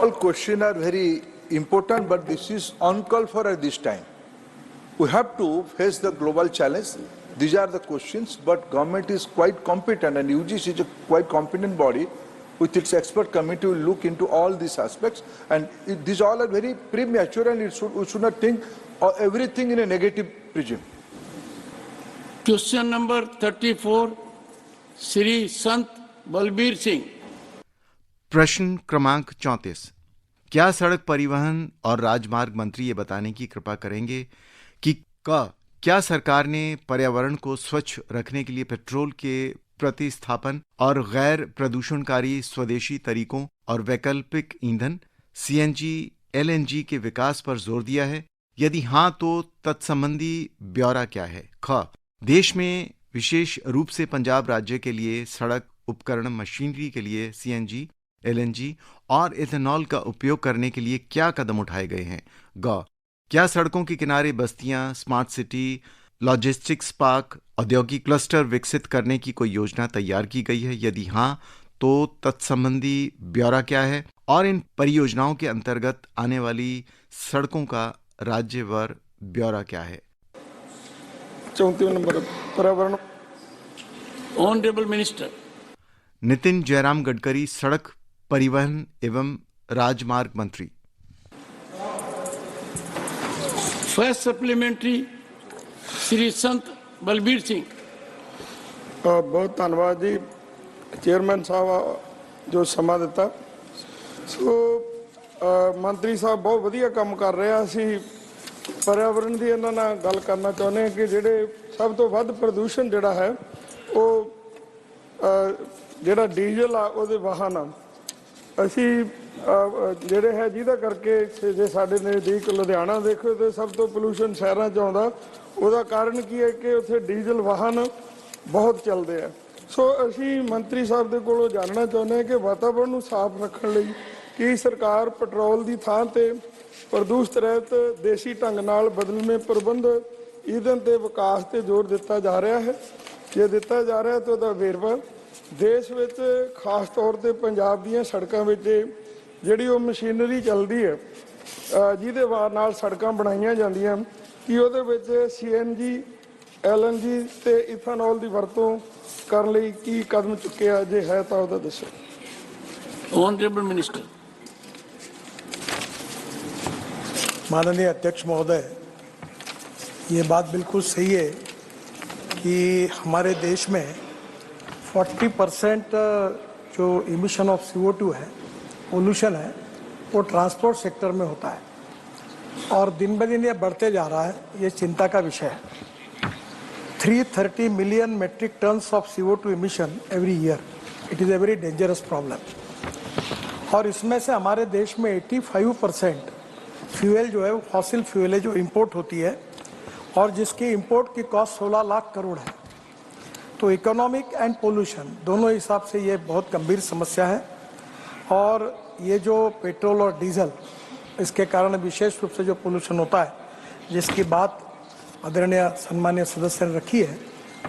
All questions are very important, but this is uncalled for at this time. We have to face the global challenge. These are the questions, but government is quite competent, and UGC is a quite competent body with its expert committee will look into all these aspects. And these all are very premature, and we should not think everything in a negative regime. Question number 34, Shri Sant Balbir Singh. प्रश्न क्रमांक 34। क्या सड़क परिवहन और राजमार्ग मंत्री ये बताने की कृपा करेंगे कि क्या सरकार ने पर्यावरण को स्वच्छ रखने के लिए पेट्रोल के प्रतिस्थापन और गैर प्रदूषणकारी स्वदेशी तरीकों और वैकल्पिक ईंधन सीएनजी एलएनजी के विकास पर जोर दिया है? यदि हाँ तो तत्संबंधी ब्यौरा क्या है? ख देश में विशेष रूप से पंजाब राज्य के लिए सड़क उपकरण मशीनरी के लिए सीएनजी एलएनजी और इथेनॉल का उपयोग करने के लिए क्या कदम उठाए गए हैं? ग क्या सड़कों के किनारे बस्तियां, स्मार्ट सिटी, लॉजिस्टिक्स पार्क, औद्योगिक क्लस्टर विकसित करने की कोई योजना तैयार की गई है? यदि हाँ तो तत्संबंधी ब्यौरा क्या है और इन परियोजनाओं के अंतर्गत आने वाली सड़कों का राज्यवार ब्यौरा क्या है? 34 नंबर पर्यावरण। Honourable minister. नितिन जयराम गडकरी, सड़क परिवहन एवं राजमार्ग मंत्री। फर्स्ट सप्लीमेंट्री श्री संत बलबीर सिंह। बहुत धन्यवाद जी चेयरमैन साहब जो समा दिता। सो मंत्री साहब बहुत वधिया काम कर रहे हैं। ਅਸੀਂ पर्यावरण ਦੀ ਇਹਨਾਂ ਨਾਲ ਗੱਲ ਕਰਨਾ ਚਾਹੁੰਦੇ ਹਾਂ ਕਿ ਜਿਹੜੇ ਸਭ ਤੋਂ ਵੱਧ ਪ੍ਰਦੂਸ਼ਣ ਜਿਹੜਾ ਹੈ ਉਹ ਜਿਹੜਾ ਡੀਜ਼ਲ ਆ ਉਹਦੇ ਵਾਹਨ ਆ। ਅਸੀਂ ਜਿਹੜੇ ਹੈ ਜਿਹਦਾ ਕਰਕੇ ਜੇ ਸਾਡੇ ਨਜ਼ਦੀਕ ਲੁਧਿਆਣਾ ਦੇਖੋ ਤੇ ਸਭ ਤੋਂ ਪੋਲੂਸ਼ਨ ਸ਼ਹਿਰਾਂ 'ਚ ਆਉਂਦਾ। ਉਹਦਾ ਕਾਰਨ ਕੀ ਹੈ ਕਿ ਉੱਥੇ ਡੀਜ਼ਲ ਵਾਹਨ ਬਹੁਤ ਚੱਲਦੇ ਆ। ਸੋ ਅਸੀਂ ਮੰਤਰੀ ਸਾਹਿਬ ਦੇ ਕੋਲੋਂ ਜਾਣਨਾ ਚਾਹੁੰਦੇ ਹਾਂ ਕਿ ਵਾਤਾਵਰਣ ਨੂੰ ਸਾਫ਼ ਰੱਖਣ ਲਈ ਕੀ ਸਰਕਾਰ ਪੈਟਰੋਲ ਦੀ ਥਾਂ ਤੇ ਪ੍ਰਦੂਸ਼ਿਤ ਰਹਿਤ ਦੇਸੀ ਢੰਗ ਨਾਲ ਬਦਲਵੇਂ ਪ੍ਰਬੰਧ ਈਂਧਨ ਤੇ ਵਿਕਾਸ ਤੇ ਜ਼ੋਰ ਦਿੱਤਾ ਜਾ ਰਿਹਾ ਹੈ? ਜੇ ਦਿੱਤਾ ਜਾ ਰਿਹਾ ਤਾਂ ਉਹਦਾ ਵੇਰਵਾ ਦੇਸ਼ ਵਿੱਚ ਖਾਸ ਤੌਰ ਤੇ ਪੰਜਾਬ ਦੀਆਂ ਸੜਕਾਂ ਵਿੱਚ ਜਿਹੜੀ ਉਹ ਮਸ਼ੀਨਰੀ ਚੱਲਦੀ ਹੈ ਜਿਹਦੇ ਨਾਲ ਸੜਕਾਂ ਬਣਾਈਆਂ ਜਾਂਦੀਆਂ ਕਿ ਉਹਦੇ ਵਿੱਚ ਸੀਐਨਜੀ ਐਲਐਨਜੀ ਤੇ ਇਥਾਨੋਲ ਦੀ ਵਰਤੋਂ ਕਰਨ ਲਈ ਕੀ ਕਦਮ ਚੁੱਕਿਆ? ਜੇ ਹੈ ਤਾਂ ਉਹਦਾ ਦੱਸੋ। Honourable minister. माननीय अध्यक्ष महोदय, ये बात बिल्कुल सही है कि हमारे देश में 40% जो इमिशन ऑफ CO2 है, पोल्यूशन है, वो ट्रांसपोर्ट सेक्टर में होता है और दिन ब दिन ये बढ़ते जा रहा है। ये चिंता का विषय है। 330 million metric tons of CO2 emission every year. It is a very dangerous problem. और इसमें से हमारे देश में 85% फ्यूल जो है वो फॉसिल फ्यूल है जो इंपोर्ट होती है और जिसकी इंपोर्ट की कॉस्ट 16 लाख करोड़ है। तो इकोनॉमिक एंड पोल्यूशन दोनों हिसाब से ये बहुत गंभीर समस्या है। और ये जो पेट्रोल और डीजल इसके कारण विशेष रूप से जो पोल्यूशन होता है, जिसकी बात आदरणीय सम्मानीय सदस्य ने रखी है,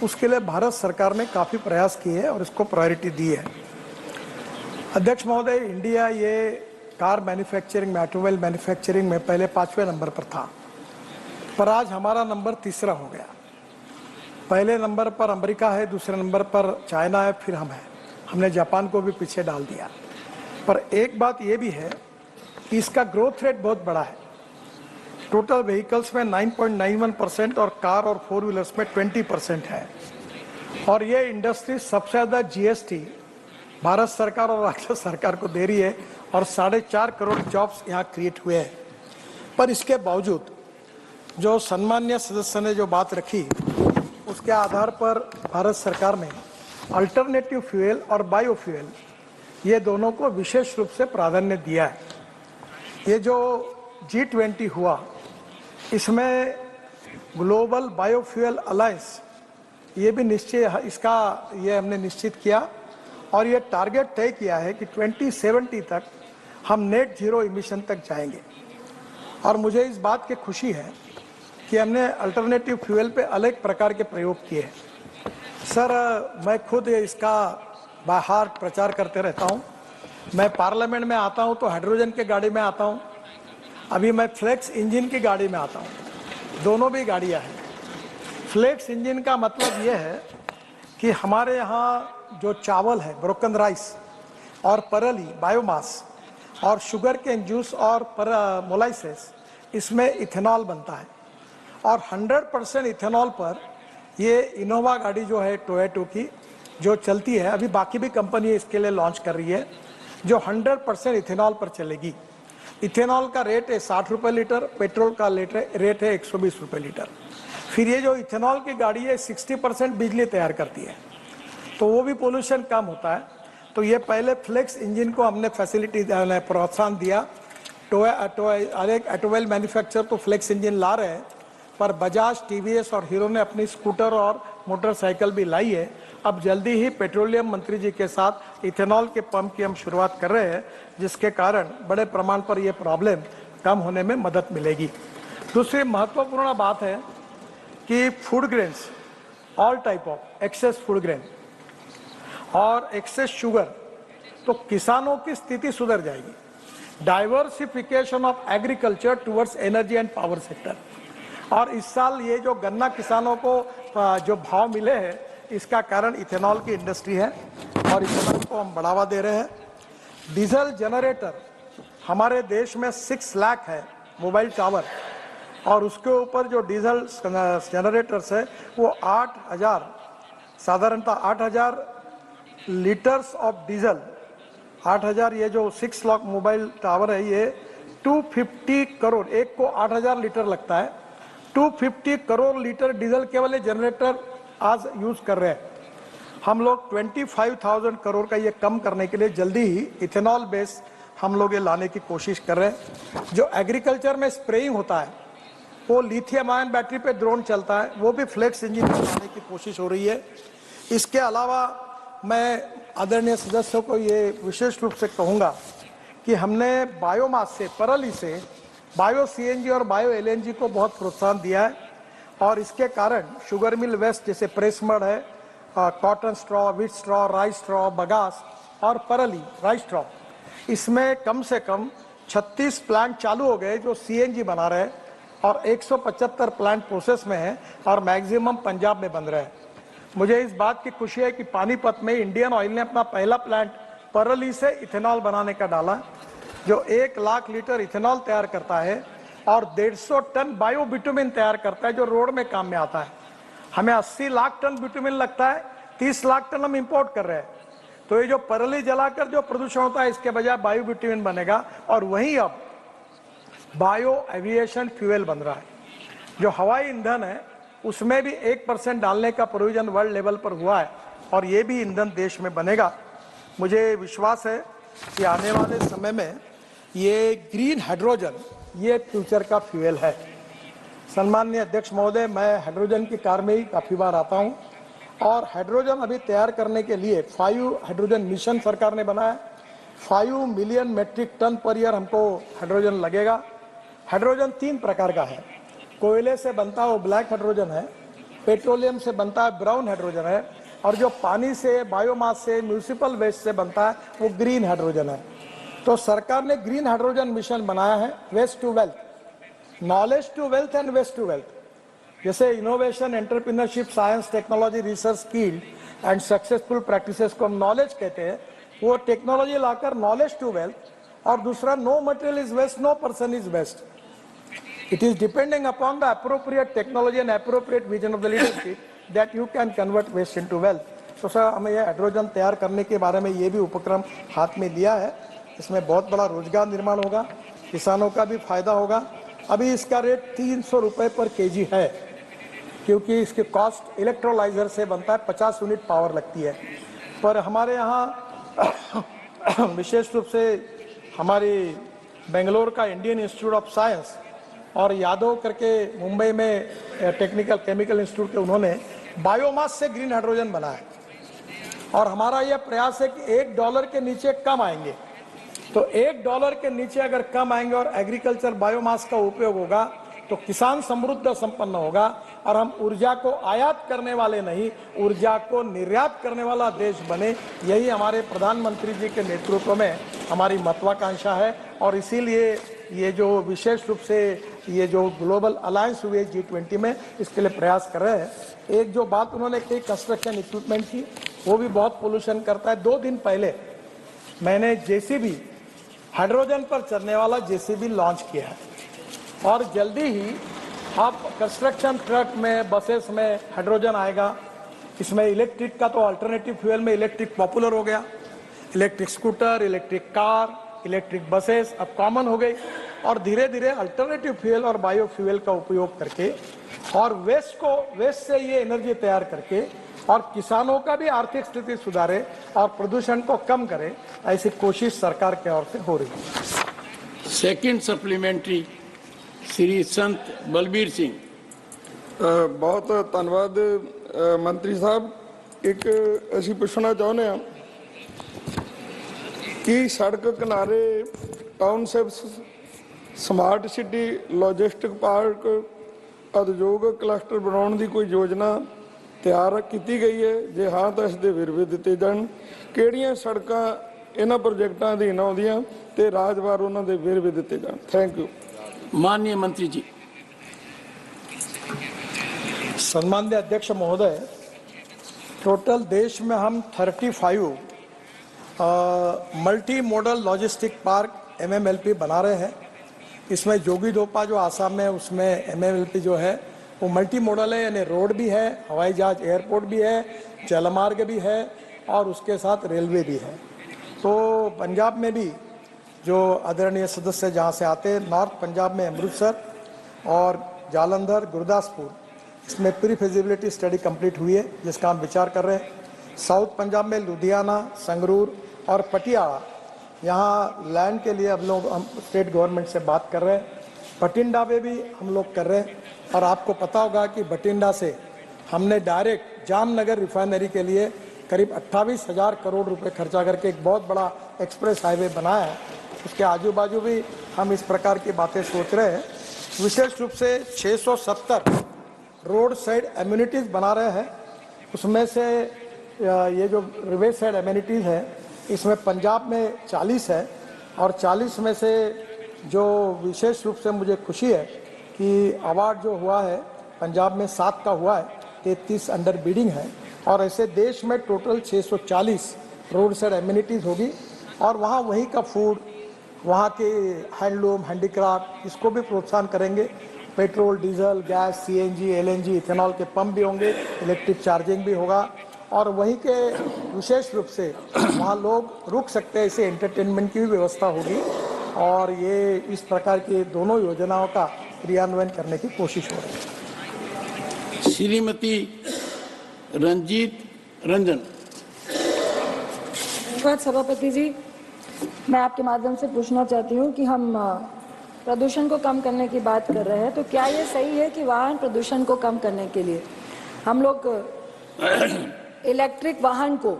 उसके लिए भारत सरकार ने काफ़ी प्रयास किए हैं और इसको प्रायोरिटी दी है। अध्यक्ष महोदय, इंडिया ये कार मैन्युफैक्चरिंग में, ऑटोमोबाइल मैन्युफैक्चरिंग में पहले 5वें नंबर पर था, पर आज हमारा नंबर 3रा हो गया। पहले नंबर पर अमेरिका है, दूसरे नंबर पर चाइना है, फिर हम हैं। हमने जापान को भी पीछे डाल दिया। पर एक बात ये भी है कि इसका ग्रोथ रेट बहुत बड़ा है। टोटल व्हीकल्स में 9.91% और कार और 4 व्हीलर्स में 20% है। और ये इंडस्ट्री सबसे ज़्यादा GST भारत सरकार और राज्य सरकार को दे रही है और 4.5 करोड़ जॉब्स यहाँ क्रिएट हुए हैं। पर इसके बावजूद जो सम्मानीय सदस्य ने जो बात रखी, उसके आधार पर भारत सरकार ने अल्टरनेटिव फ्यूल और बायोफ्यूल ये दोनों को विशेष रूप से प्राधान्य दिया है। ये जो G20 हुआ, इसमें ग्लोबल बायोफ्यूल अलायंस ये भी निश्चय इसका ये हमने निश्चित किया और ये टारगेट तय किया है कि 2070 तक हम नेट जीरो इमिशन तक जाएंगे। और मुझे इस बात की खुशी है कि हमने अल्टरनेटिव फ्यूल पे अलग प्रकार के प्रयोग किए हैं। सर मैं खुद इसका बाय हार्ट प्रचार करते रहता हूँ। मैं पार्लियामेंट में आता हूँ तो हाइड्रोजन की गाड़ी में आता हूँ, अभी मैं फ्लेक्स इंजन की गाड़ी में आता हूँ, दोनों भी गाड़ियाँ हैं। फ्लेक्स इंजन का मतलब ये है कि हमारे यहाँ जो चावल है, ब्रोकन राइस और परली बायोमास और शुगर केन जूस और मोलाइसेस, इसमें इथेनॉल बनता है और 100% इथेनॉल पर ये इनोवा गाड़ी जो है टोयोटा की जो चलती है, अभी बाकी भी कंपनी इसके लिए लॉन्च कर रही है, जो 100% इथेनॉल पर चलेगी। इथेनॉल का रेट है 60 रुपये लीटर, पेट्रोल का रेट है 120 रुपये लीटर। फिर ये जो इथेनॉल की गाड़ी है 60% बिजली तैयार करती है, तो वो भी पोल्यूशन कम होता है। तो ये पहले फ्लेक्स इंजन को हमने फैसिलिटी प्रोत्साहन दिया। ऑटोमोबाइल मैन्युफैक्चरर तो फ्लेक्स इंजन ला रहे हैं, पर बजाज, टीवीएस और हीरो ने अपनी स्कूटर और मोटरसाइकिल भी लाई है। अब जल्दी ही पेट्रोलियम मंत्री जी के साथ इथेनॉल के पंप की हम शुरुआत कर रहे हैं, जिसके कारण बड़े प्रमाण पर यह प्रॉब्लम कम होने में मदद मिलेगी। दूसरी महत्वपूर्ण बात है कि food grains, all type of excess food grain और एक्सेस शुगर, तो किसानों की स्थिति सुधर जाएगी। Diversification of agriculture towards energy and power sector, और इस साल ये जो गन्ना किसानों को जो भाव मिले हैं, इसका कारण इथेनॉल की इंडस्ट्री है और इथेनॉल को हम बढ़ावा दे रहे हैं। डीजल जनरेटर हमारे देश में 6 लाख है मोबाइल टावर, और उसके ऊपर जो डीजल जनरेटर्स है वो 8,000, साधारणतः 8,000 लीटर्स ऑफ डीजल, 8,000, ये जो 6 लाख मोबाइल टावर है ये 250 करोड़, एक को 8,000 लीटर लगता है, 250 करोड़ लीटर डीजल केवल ये जनरेटर आज यूज कर रहे हैं। हम लोग 25,000 करोड़ का ये कम करने के लिए जल्दी ही इथेनॉल बेस हम लोग ये लाने की कोशिश कर रहे हैं। जो एग्रीकल्चर में स्प्रेइंग होता है वो लिथियम आयन बैटरी पे ड्रोन चलता है, वो भी फ्लेक्स इंजन लाने की कोशिश हो रही है। इसके अलावा मैं आदरणीय सदस्यों को ये विशेष रूप से कहूँगा कि हमने बायोमास से, परली से बायो सीएनजी और बायो एलएनजी को बहुत प्रोत्साहन दिया है, और इसके कारण शुगर मिल वेस्ट जैसे प्रेस मड है, cotton straw, wheat straw, rice straw, bagasse और परली राइस स्ट्रॉ, इसमें कम से कम 36 प्लांट चालू हो गए जो सीएनजी बना रहे हैं, और 175 प्लांट प्रोसेस में है और मैक्सिमम पंजाब में बन रहे हैं। मुझे इस बात की खुशी है कि पानीपत में इंडियन ऑयल ने अपना पहला प्लांट परली से इथेनॉल बनाने का डाला, जो 1 लाख लीटर इथेनॉल तैयार करता है और 150 टन बायो बिटुमिन तैयार करता है, जो रोड में काम में आता है। हमें 80 लाख टन बिटुमिन लगता है, 30 लाख टन हम इंपोर्ट कर रहे हैं। तो ये जो परली जलाकर जो प्रदूषण होता है, इसके बजाय बायो बिटुमिन बनेगा, और वहीं अब बायो एविएशन फ्यूल बन रहा है। जो हवाई ईंधन है उसमें भी 1% डालने का प्रोविजन वर्ल्ड लेवल पर हुआ है, और ये भी ईंधन देश में बनेगा। मुझे विश्वास है कि आने वाले समय में ये ग्रीन हाइड्रोजन ये फ्यूचर का फ्यूल है। सम्माननीय अध्यक्ष महोदय, मैं हाइड्रोजन की कार में ही काफ़ी बार आता हूँ, और हाइड्रोजन अभी तैयार करने के लिए 5 हाइड्रोजन मिशन सरकार ने बनाया। 5 million metric ton per year हमको हाइड्रोजन लगेगा। हाइड्रोजन 3 प्रकार का है, कोयले से बनता है वो ब्लैक हाइड्रोजन है, पेट्रोलियम से बनता है ब्राउन हाइड्रोजन है, और जो पानी से, बायोमास से, म्यूनिसिपल वेस्ट से बनता है वो ग्रीन हाइड्रोजन है। तो सरकार ने ग्रीन हाइड्रोजन मिशन बनाया है, waste to wealth, knowledge to wealth and waste to wealth. जैसे innovation, entrepreneurship, science, technology, research, skill and successful practices को हम नॉलेज कहते हैं, वो टेक्नोलॉजी लाकर नॉलेज टू वेल्थ, और दूसरा no material is waste, no person is waste. It is depending upon the appropriate technology and appropriate vision of the leadership that you can convert waste into wealth. तो sir हमें ये hydrogen तैयार करने के बारे में ये भी उपक्रम हाथ में लिया है। इसमें बहुत बड़ा रोजगार निर्माण होगा, किसानों का भी फायदा होगा। अभी इसका रेट 300 रुपये पर केजी है, क्योंकि इसके कॉस्ट इलेक्ट्रोलाइजर से बनता है, 50 यूनिट पावर लगती है। पर हमारे यहाँ विशेष रूप से हमारी बेंगलोर का इंडियन इंस्टीट्यूट ऑफ साइंस और यादव करके मुंबई में टेक्निकल केमिकल इंस्टीट्यूट के, उन्होंने बायोमास से ग्रीन हाइड्रोजन बनाया, और हमारा यह प्रयास है कि $1 के नीचे कम आएंगे। तो $1 के नीचे अगर कम आएंगे और एग्रीकल्चर बायोमास का उपयोग होगा तो किसान समृद्ध संपन्न होगा, और हम ऊर्जा को आयात करने वाले नहीं, ऊर्जा को निर्यात करने वाला देश बने, यही हमारे प्रधानमंत्री जी के नेतृत्व में हमारी महत्वाकांक्षा है। और इसीलिए ये जो विशेष रूप से ये जो ग्लोबल अलायंस हुए G20 में, इसके लिए प्रयास कर रहे हैं। एक जो बात उन्होंने कही कंस्ट्रक्शन इक्विपमेंट की, वो भी बहुत पोल्यूशन करता है। 2 दिन पहले मैंने JCB हाइड्रोजन पर चलने वाला JCB लॉन्च किया है और जल्दी ही आप कंस्ट्रक्शन ट्रक में, बसेस में हाइड्रोजन आएगा। इसमें इलेक्ट्रिक का तो अल्टरनेटिव फ्यूल में इलेक्ट्रिक पॉपुलर हो गया, electric scooter, electric car, electric buses अब कॉमन हो गई और धीरे धीरे अल्टरनेटिव फ्यूल और बायो फ्यूल का उपयोग करके और वेस्ट से ये एनर्जी तैयार करके और किसानों का भी आर्थिक स्थिति सुधारे और प्रदूषण को कम करे, ऐसी कोशिश सरकार की ओर से हो रही है। सेकंड सप्लीमेंट्री श्री संत बलबीर सिंह। बहुत धन्यवाद मंत्री साहब। एक असी पूछना चाहते हैं कि सड़क किनारे townships, smart city, logistic park, उद्योग क्लस्टर बनाने की कोई योजना तैयार की गई है? जे हाँ तो इसके विरवे दिते जान। किहड़ियां सड़कां इन्हां प्रोजेक्टां अधीन आउंदियां ते राजवार उन्हां दे विरवे दिते जान। Thank you. माननीय मंत्री जी। सम्माननीय अध्यक्ष महोदय, टोटल देश में हम 35 multi modal logistic park MMLP बना रहे हैं। इसमें जोगीघोपा जो आसाम में, उसमें MMLP जो है वो मल्टी मॉडल है, यानी रोड भी है, हवाई जहाज एयरपोर्ट भी है, जलमार्ग भी है और उसके साथ रेलवे भी है। तो पंजाब में भी जो आदरणीय सदस्य जहाँ से आते हैं, नॉर्थ पंजाब में अमृतसर और जालंधर, गुरदासपुर, इसमें प्री फिजिबिलिटी स्टडी कंप्लीट हुई है जिसका हम विचार कर रहे हैं। साउथ पंजाब में लुधियाना, संगरूर और पटियाला, यहाँ लैंड के लिए हम स्टेट गवर्नमेंट से बात कर रहे हैं। बठिंडा में भी हम लोग कर रहे हैं और आपको पता होगा कि बठिंडा से हमने डायरेक्ट जामनगर रिफाइनरी के लिए करीब 28,000 करोड़ रुपए खर्चा करके एक बहुत बड़ा एक्सप्रेस हाईवे बनाया है। उसके आजू बाजू भी हम इस प्रकार की बातें सोच रहे हैं। विशेष रूप से 670 रोड साइड एम्यूनिटीज़ बना रहे हैं। उसमें से ये जो रिवे साइड एम्यूनिटीज़ है, इसमें पंजाब में 40 है और 40 में से जो विशेष रूप से मुझे खुशी है कि अवार्ड जो हुआ है पंजाब में 7 का हुआ है, 33 अंडर बिडिंग है और ऐसे देश में टोटल 640 रोड साइड एम्यूनिटीज़ होगी और वहाँ वहीं का फूड, वहाँ के हैंडलूम, हैंडीक्राफ्ट, इसको भी प्रोत्साहन करेंगे। Petrol, diesel, gas, CNG, LNG, ethanol के पंप भी होंगे, इलेक्ट्रिक चार्जिंग भी होगा और वहीं के विशेष रूप से वहाँ लोग रुक सकते हैं, इसे एंटरटेनमेंट की भी व्यवस्था होगी और ये इस प्रकार की दोनों योजनाओं का क्रियान्वयन करने की कोशिश हो रही है। श्रीमती रंजीत रंजन। धन्यवाद सभापति जी। मैं आपके माध्यम से पूछना चाहती हूँ कि हम प्रदूषण को कम करने की बात कर रहे हैं, तो क्या ये सही है कि वाहन प्रदूषण को कम करने के लिए हम लोग इलेक्ट्रिक वाहन को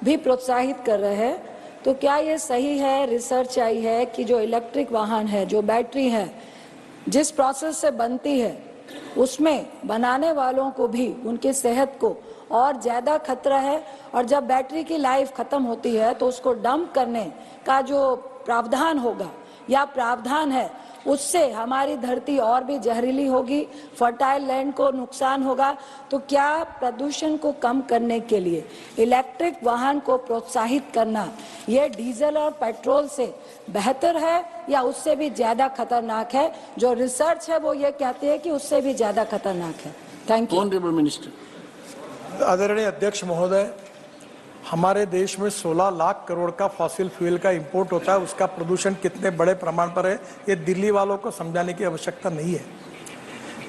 भी प्रोत्साहित कर रहे हैं? तो क्या ये सही है, रिसर्च आई है कि जो इलेक्ट्रिक वाहन है, जो बैटरी है, जिस प्रोसेस से बनती है उसमें बनाने वालों को भी उनकी सेहत को और ज़्यादा खतरा है और जब बैटरी की लाइफ ख़त्म होती है तो उसको डंप करने का जो प्रावधान होगा या प्रावधान है, उससे हमारी धरती और भी जहरीली होगी, फर्टाइल लैंड को नुकसान होगा। तो क्या प्रदूषण को कम करने के लिए इलेक्ट्रिक वाहन को प्रोत्साहित करना ये डीजल और पेट्रोल से बेहतर है या उससे भी ज़्यादा खतरनाक है? जो रिसर्च है वो ये कहती है कि उससे भी ज़्यादा खतरनाक है। Thank you. Honourable minister. आदरणीय अध्यक्ष महोदय, हमारे देश में 16 लाख करोड़ का फॉसिल फ्यूल का इंपोर्ट होता है। उसका प्रदूषण कितने बड़े प्रमाण पर है ये दिल्ली वालों को समझाने की आवश्यकता नहीं है।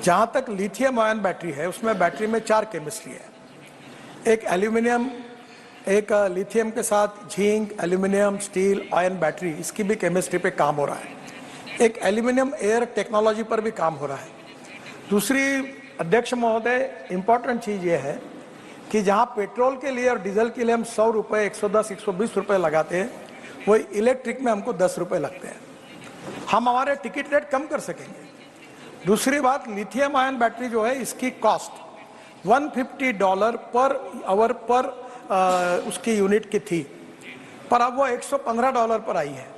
जहाँ तक लिथियम आयन बैटरी है, उसमें बैटरी में 4 केमिस्ट्री है। एक एल्यूमिनियम, एक लिथियम के साथ zinc, aluminium, steel, ion battery, इसकी भी केमिस्ट्री पे काम हो रहा है। एक एल्यूमिनियम एयर टेक्नोलॉजी पर भी काम हो रहा है। दूसरी अध्यक्ष महोदय, इम्पॉर्टेंट चीज़ ये है कि जहाँ पेट्रोल के लिए और डीजल के लिए हम 100 रुपये, 110, 120 रुपये लगाते हैं, वही इलेक्ट्रिक में हमको 10 रुपये लगते हैं। हम हमारे टिकट रेट कम कर सकेंगे। दूसरी बात, लिथियम आयन बैटरी जो है इसकी कॉस्ट $150 पर आवर पर उसकी यूनिट की थी, पर अब वो $115 पर आई है।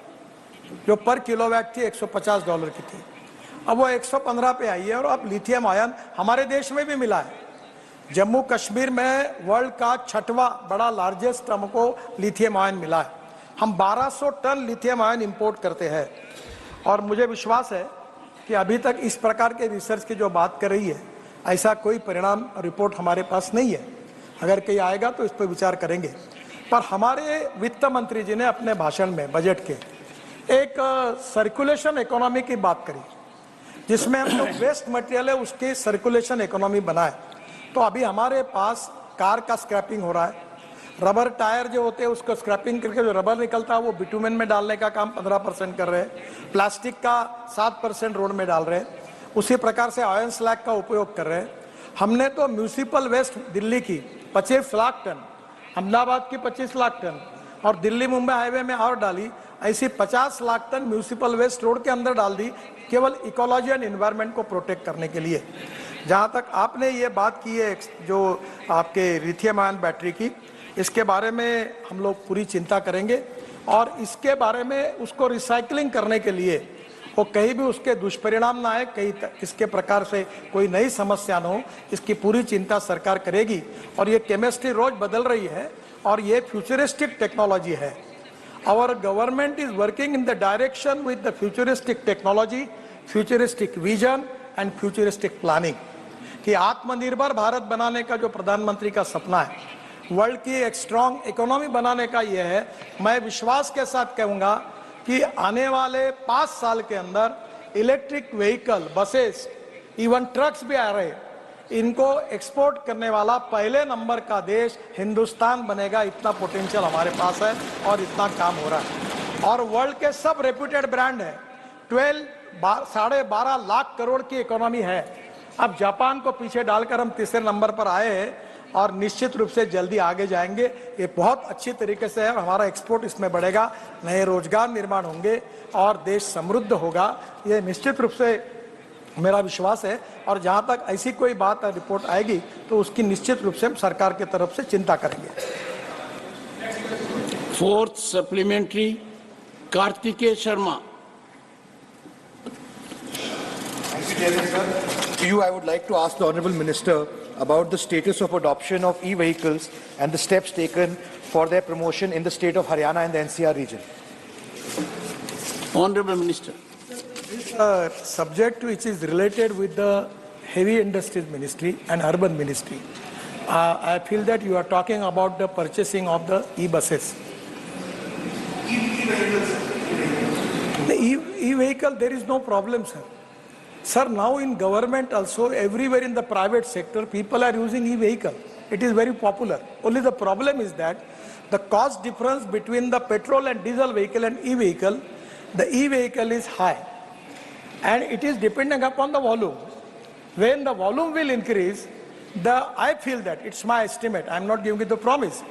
जो पर किलोवाट थी $150 की थी, अब वो 115 पे आई है। और अब लिथियम आयन हमारे देश में भी मिला है। जम्मू कश्मीर में वर्ल्ड का 6वां बड़ा लार्जेस्ट हमको लिथियम आयन मिला है। हम 1200 टन लिथियम आयन इंपोर्ट करते हैं। और मुझे विश्वास है कि अभी तक इस प्रकार के रिसर्च की जो बात कर रही है, ऐसा कोई परिणाम रिपोर्ट हमारे पास नहीं है। अगर कहीं आएगा तो इस पर विचार करेंगे। पर हमारे वित्त मंत्री जी ने अपने भाषण में बजट के एक सर्कुलेशन इकोनॉमी की बात करी, जिसमें हम जो वेस्ट मटेरियल है उसकी सर्कुलेशन इकोनॉमी बनाए। तो अभी हमारे पास कार का स्क्रैपिंग हो रहा है, रबर टायर जो होते हैं उसको स्क्रैपिंग करके जो रबर निकलता है वो बिटुमेन में डालने का काम 15% कर रहे हैं, प्लास्टिक का 7% रोड में डाल रहे हैं, उसी प्रकार से आयरन स्लैग का उपयोग कर रहे हैं। हमने तो म्यूनिसिपल वेस्ट दिल्ली की 25 लाख टन, अहमदाबाद की 25 लाख टन और दिल्ली मुंबई हाईवे में और डाली, ऐसी 50 lakh ton municipal waste road के अंदर डाल दी, केवल इकोलॉजी एंड एनवायरनमेंट को प्रोटेक्ट करने के लिए। जहाँ तक आपने ये बात की है जो आपके लिथियम आयन बैटरी की, इसके बारे में हम लोग पूरी चिंता करेंगे और इसके बारे में उसको रिसाइकलिंग करने के लिए वो कहीं भी उसके दुष्परिणाम ना आए, कहीं इसके प्रकार से कोई नई समस्या न हो, इसकी पूरी चिंता सरकार करेगी। और ये केमिस्ट्री रोज बदल रही है और ये फ्यूचरिस्टिक टेक्नोलॉजी है। Our government is working in the direction with the futuristic technology, futuristic vision and futuristic planning. कि आत्मनिर्भर भारत बनाने का जो प्रधानमंत्री का सपना है, वर्ल्ड की एक स्ट्रॉन्ग इकोनॉमी बनाने का ये है। मैं विश्वास के साथ कहूँगा कि आने वाले 5 साल के अंदर electric vehicle, buses, even trucks भी आ रहे हैं, इनको एक्सपोर्ट करने वाला पहले नंबर का देश हिंदुस्तान बनेगा। इतना पोटेंशियल हमारे पास है और इतना काम हो रहा है। और वर्ल्ड के सब रेप्यूटेड ब्रांड है, 12.5 लाख करोड़ की इकोनॉमी है। अब जापान को पीछे डालकर हम तीसरे नंबर पर आए हैं और निश्चित रूप से जल्दी आगे जाएंगे। ये बहुत अच्छी तरीके से है और हमारा एक्सपोर्ट इसमें बढ़ेगा, नए रोजगार निर्माण होंगे और देश समृद्ध होगा। ये निश्चित रूप से मेरा विश्वास है। और जहां तक ऐसी कोई बात रिपोर्ट आएगी तो उसकी निश्चित रूप से हम सरकार की तरफ से चिंता करेंगे। 4th supplementary, Kartikeya Sharma. To you, I would like to ask the Honourable Minister about the status of adoption of e-vehicles and the steps taken for their promotion in the state of Haryana and the NCR region. Honourable Minister. This subject which is related with the Heavy Industries Ministry and Urban Ministry. I feel that you are talking about the purchasing of the e-buses. The e-vehicle, there is no problem, sir. Sir, now in government also, everywhere in the private sector, people are using e-vehicle. It is very popular. Only the problem is that the cost difference between the petrol and diesel vehicle and e-vehicle, the e-vehicle is high. And it is depending upon the volume. When the volume will increase, I feel that, it's my estimate, I'm not giving you the promise,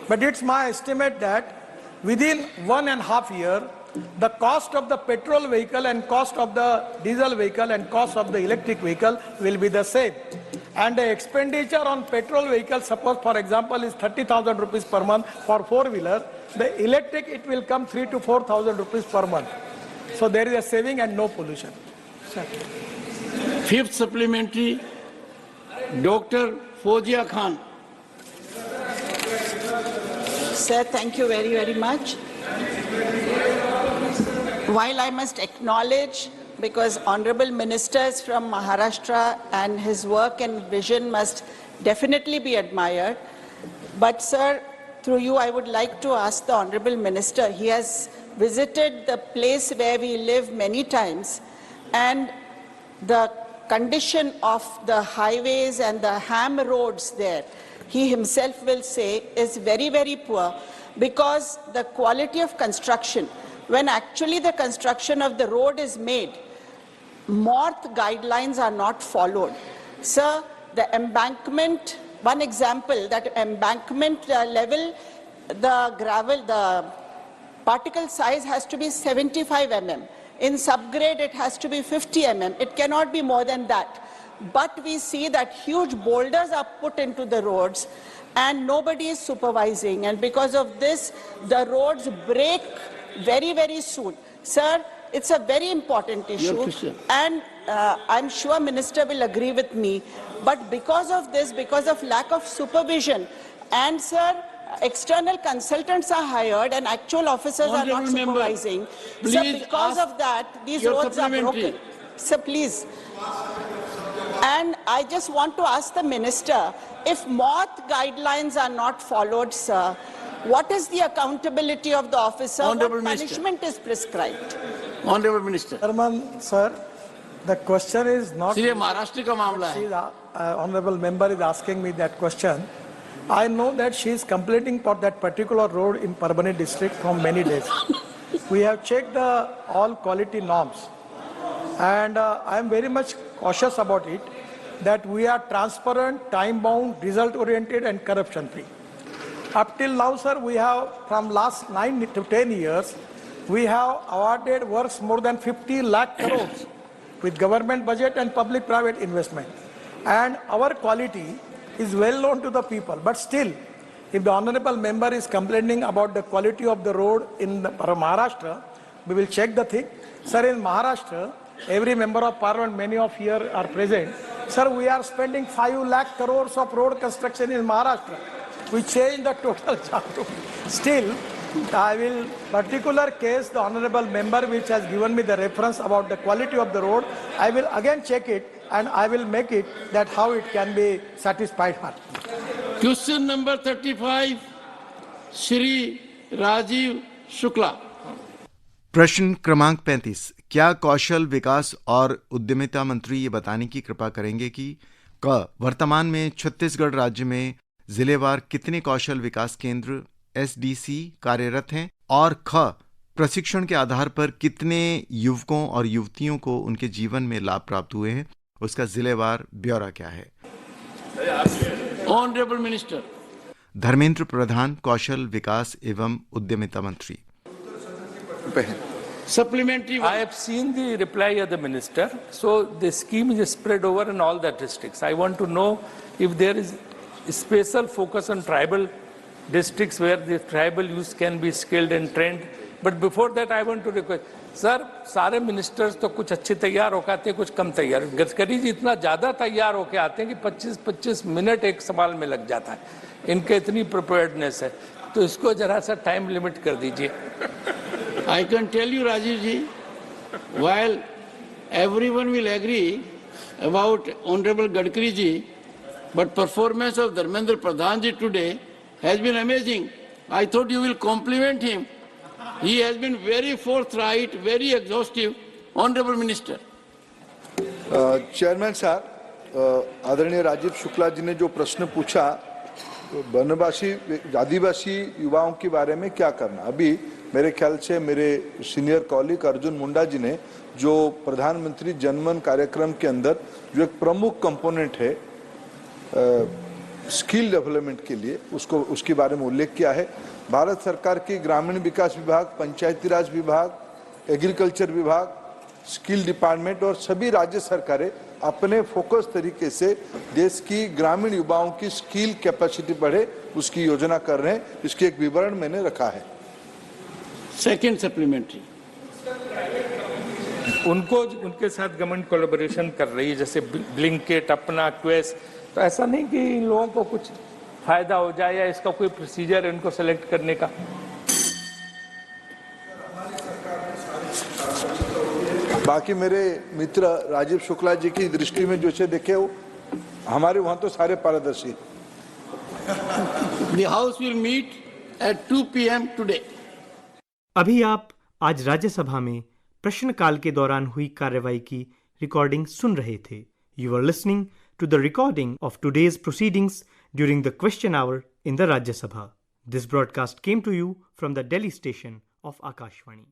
but it's my estimate that within 1.5 years, the cost of the petrol vehicle and cost of the diesel vehicle and cost of the electric vehicle will be the same. And the expenditure on petrol vehicle, suppose for example is 30,000 rupees per month for 4-wheeler, the electric it will come 3,000 to 4,000 rupees per month. So there is a saving and no pollution. Sir. 5th supplementary, Dr. Fozia Khan. Sir, thank you very, very much. While I must acknowledge, because Honorable Ministers from Maharashtra and his work and vision must definitely be admired, but sir, through you I would like to ask the Honorable Minister, he has visited the place where we live many times, and the condition of the highways and the ham roads there, he himself will say, is very, very poor, because the quality of construction, when actually the construction of the road is made, MORTH guidelines are not followed. Sir, the embankment, one example, that embankment level, the gravel, the particle size has to be 75 mm. In subgrade, it has to be 50 mm. It cannot be more than that. But we see that huge boulders are put into the roads and nobody is supervising. And because of this, the roads break very, very soon. Sir, it's a very important issue. And I'm sure Minister will agree with me. But because of this, because of lack of supervision, and sir, external consultants are hired and actual officers are not supervising. So because of that, these roads are broken. So please. And I just want to ask the minister, if MOT guidelines are not followed, sir, what is the accountability of the officer? Honorable what Minister. punishment is prescribed? Honorable Minister. Chairman, sir, the question is not... ये महाराष्ट्र का मामला है. Honorable member is asking me that question. I know that she is completing for that particular road in Parbhani district from many days. We have checked all quality norms. And I am very much cautious about it, that we are transparent, time-bound, result-oriented and corruption-free. Up till now, sir, we have, from last 9 to 10 years, we have awarded works more than 50 lakh crores with government budget and public-private investment. And our quality is well known to the people. But still, if the honorable member is complaining about the quality of the road in Maharashtra, we will check the thing. Sir, in Maharashtra, every member of parliament, many of here are present. Sir, we are spending 5 lakh crores of road construction in Maharashtra. We change the total charge. Still, I will, particular case, the honorable member which has given me the reference about the quality of the road, I will again check it and I will make it that how it can be satisfied her. Question number 35, Shri Rajiv Shukla. प्रश्न क्रमांक 35, क्या कौशल विकास और उद्यमिता मंत्री ये बताने की कृपा करेंगे कि क वर्तमान में छत्तीसगढ़ राज्य में जिलेवार कितने कौशल विकास केंद्र SDC कार्यरत हैं और ख प्रशिक्षण के आधार पर कितने युवकों और युवतियों को उनके जीवन में लाभ प्राप्त हुए हैं, उसका जिलेवार ब्यौरा क्या है? ऑनरेबल मिनिस्टर धर्मेंद्र प्रधान, कौशल विकास एवं उद्यमिता मंत्री. Supplementary. I have seen the reply of the minister. So the scheme is spread over in all the districts. I want to know if there is a special focus on tribal districts where the tribal youth can be skilled and trained. But before that, I want to request, sir, सारे ministers तो कुछ अच्छे तैयार होकर आते हैं, कुछ कम तैयार. गडकरी जी इतना ज़्यादा तैयार होकर आते हैं कि 25-25 मिनट एक सवाल में लग जाता है. इनके इतनी प्रिपेयर्डनेस है, तो इसको जरा सा टाइम लिमिट कर दीजिए. I can tell you, Rajiv ji, while everyone will agree about Honorable Gadkari ji, but performance of Dharmendra Pradhan ji today has been amazing. I thought you will compliment him. He has been very forthright, very exhaustive. Honorable Minister. Chairman साहब, आदरणीय राजीव शुक्ला जी ने जो प्रश्न पूछा, वनवासी आदिवासी युवाओं के बारे में क्या करना, अभी मेरे ख्याल से मेरे सीनियर कॉलीग अर्जुन मुंडा जी ने जो प्रधानमंत्री जनमन कार्यक्रम के अंदर जो एक प्रमुख कंपोनेंट है स्किल डेवलपमेंट के लिए, उसके बारे में उल्लेख किया है. भारत सरकार की ग्रामीण विकास विभाग, पंचायती राज विभाग, एग्रीकल्चर विभाग, स्किल डिपार्टमेंट और सभी राज्य सरकारें अपने फोकस तरीके से देश की ग्रामीण युवाओं की स्किल कैपेसिटी बढ़े उसकी योजना कर रहे हैं. इसकी एक विवरण मैंने रखा है. Second supplementary. उनके साथ गवर्नमेंट कोलैबोरेशन कर रही है, जैसे ब्लिंकेट, अपना, क्वेस्ट. तो ऐसा नहीं कि इन लोगों को कुछ फायदा हो जाए या इसका कोई प्रोसीजर है उनको सेलेक्ट करने का. बाकी मेरे मित्र राजीव शुक्ला जी की दृष्टि में जो से देखे वो हमारे वहां तो सारे पारदर्शी. The House will meet at 2 p.m. today. अभी आप आज राज्यसभा में प्रश्नकाल के दौरान हुई कार्यवाही की रिकॉर्डिंग सुन रहे थे. You are listening to the recording of today's proceedings during the question hour in the Rajya Sabha. This broadcast came to you from the Delhi station of Akashvani.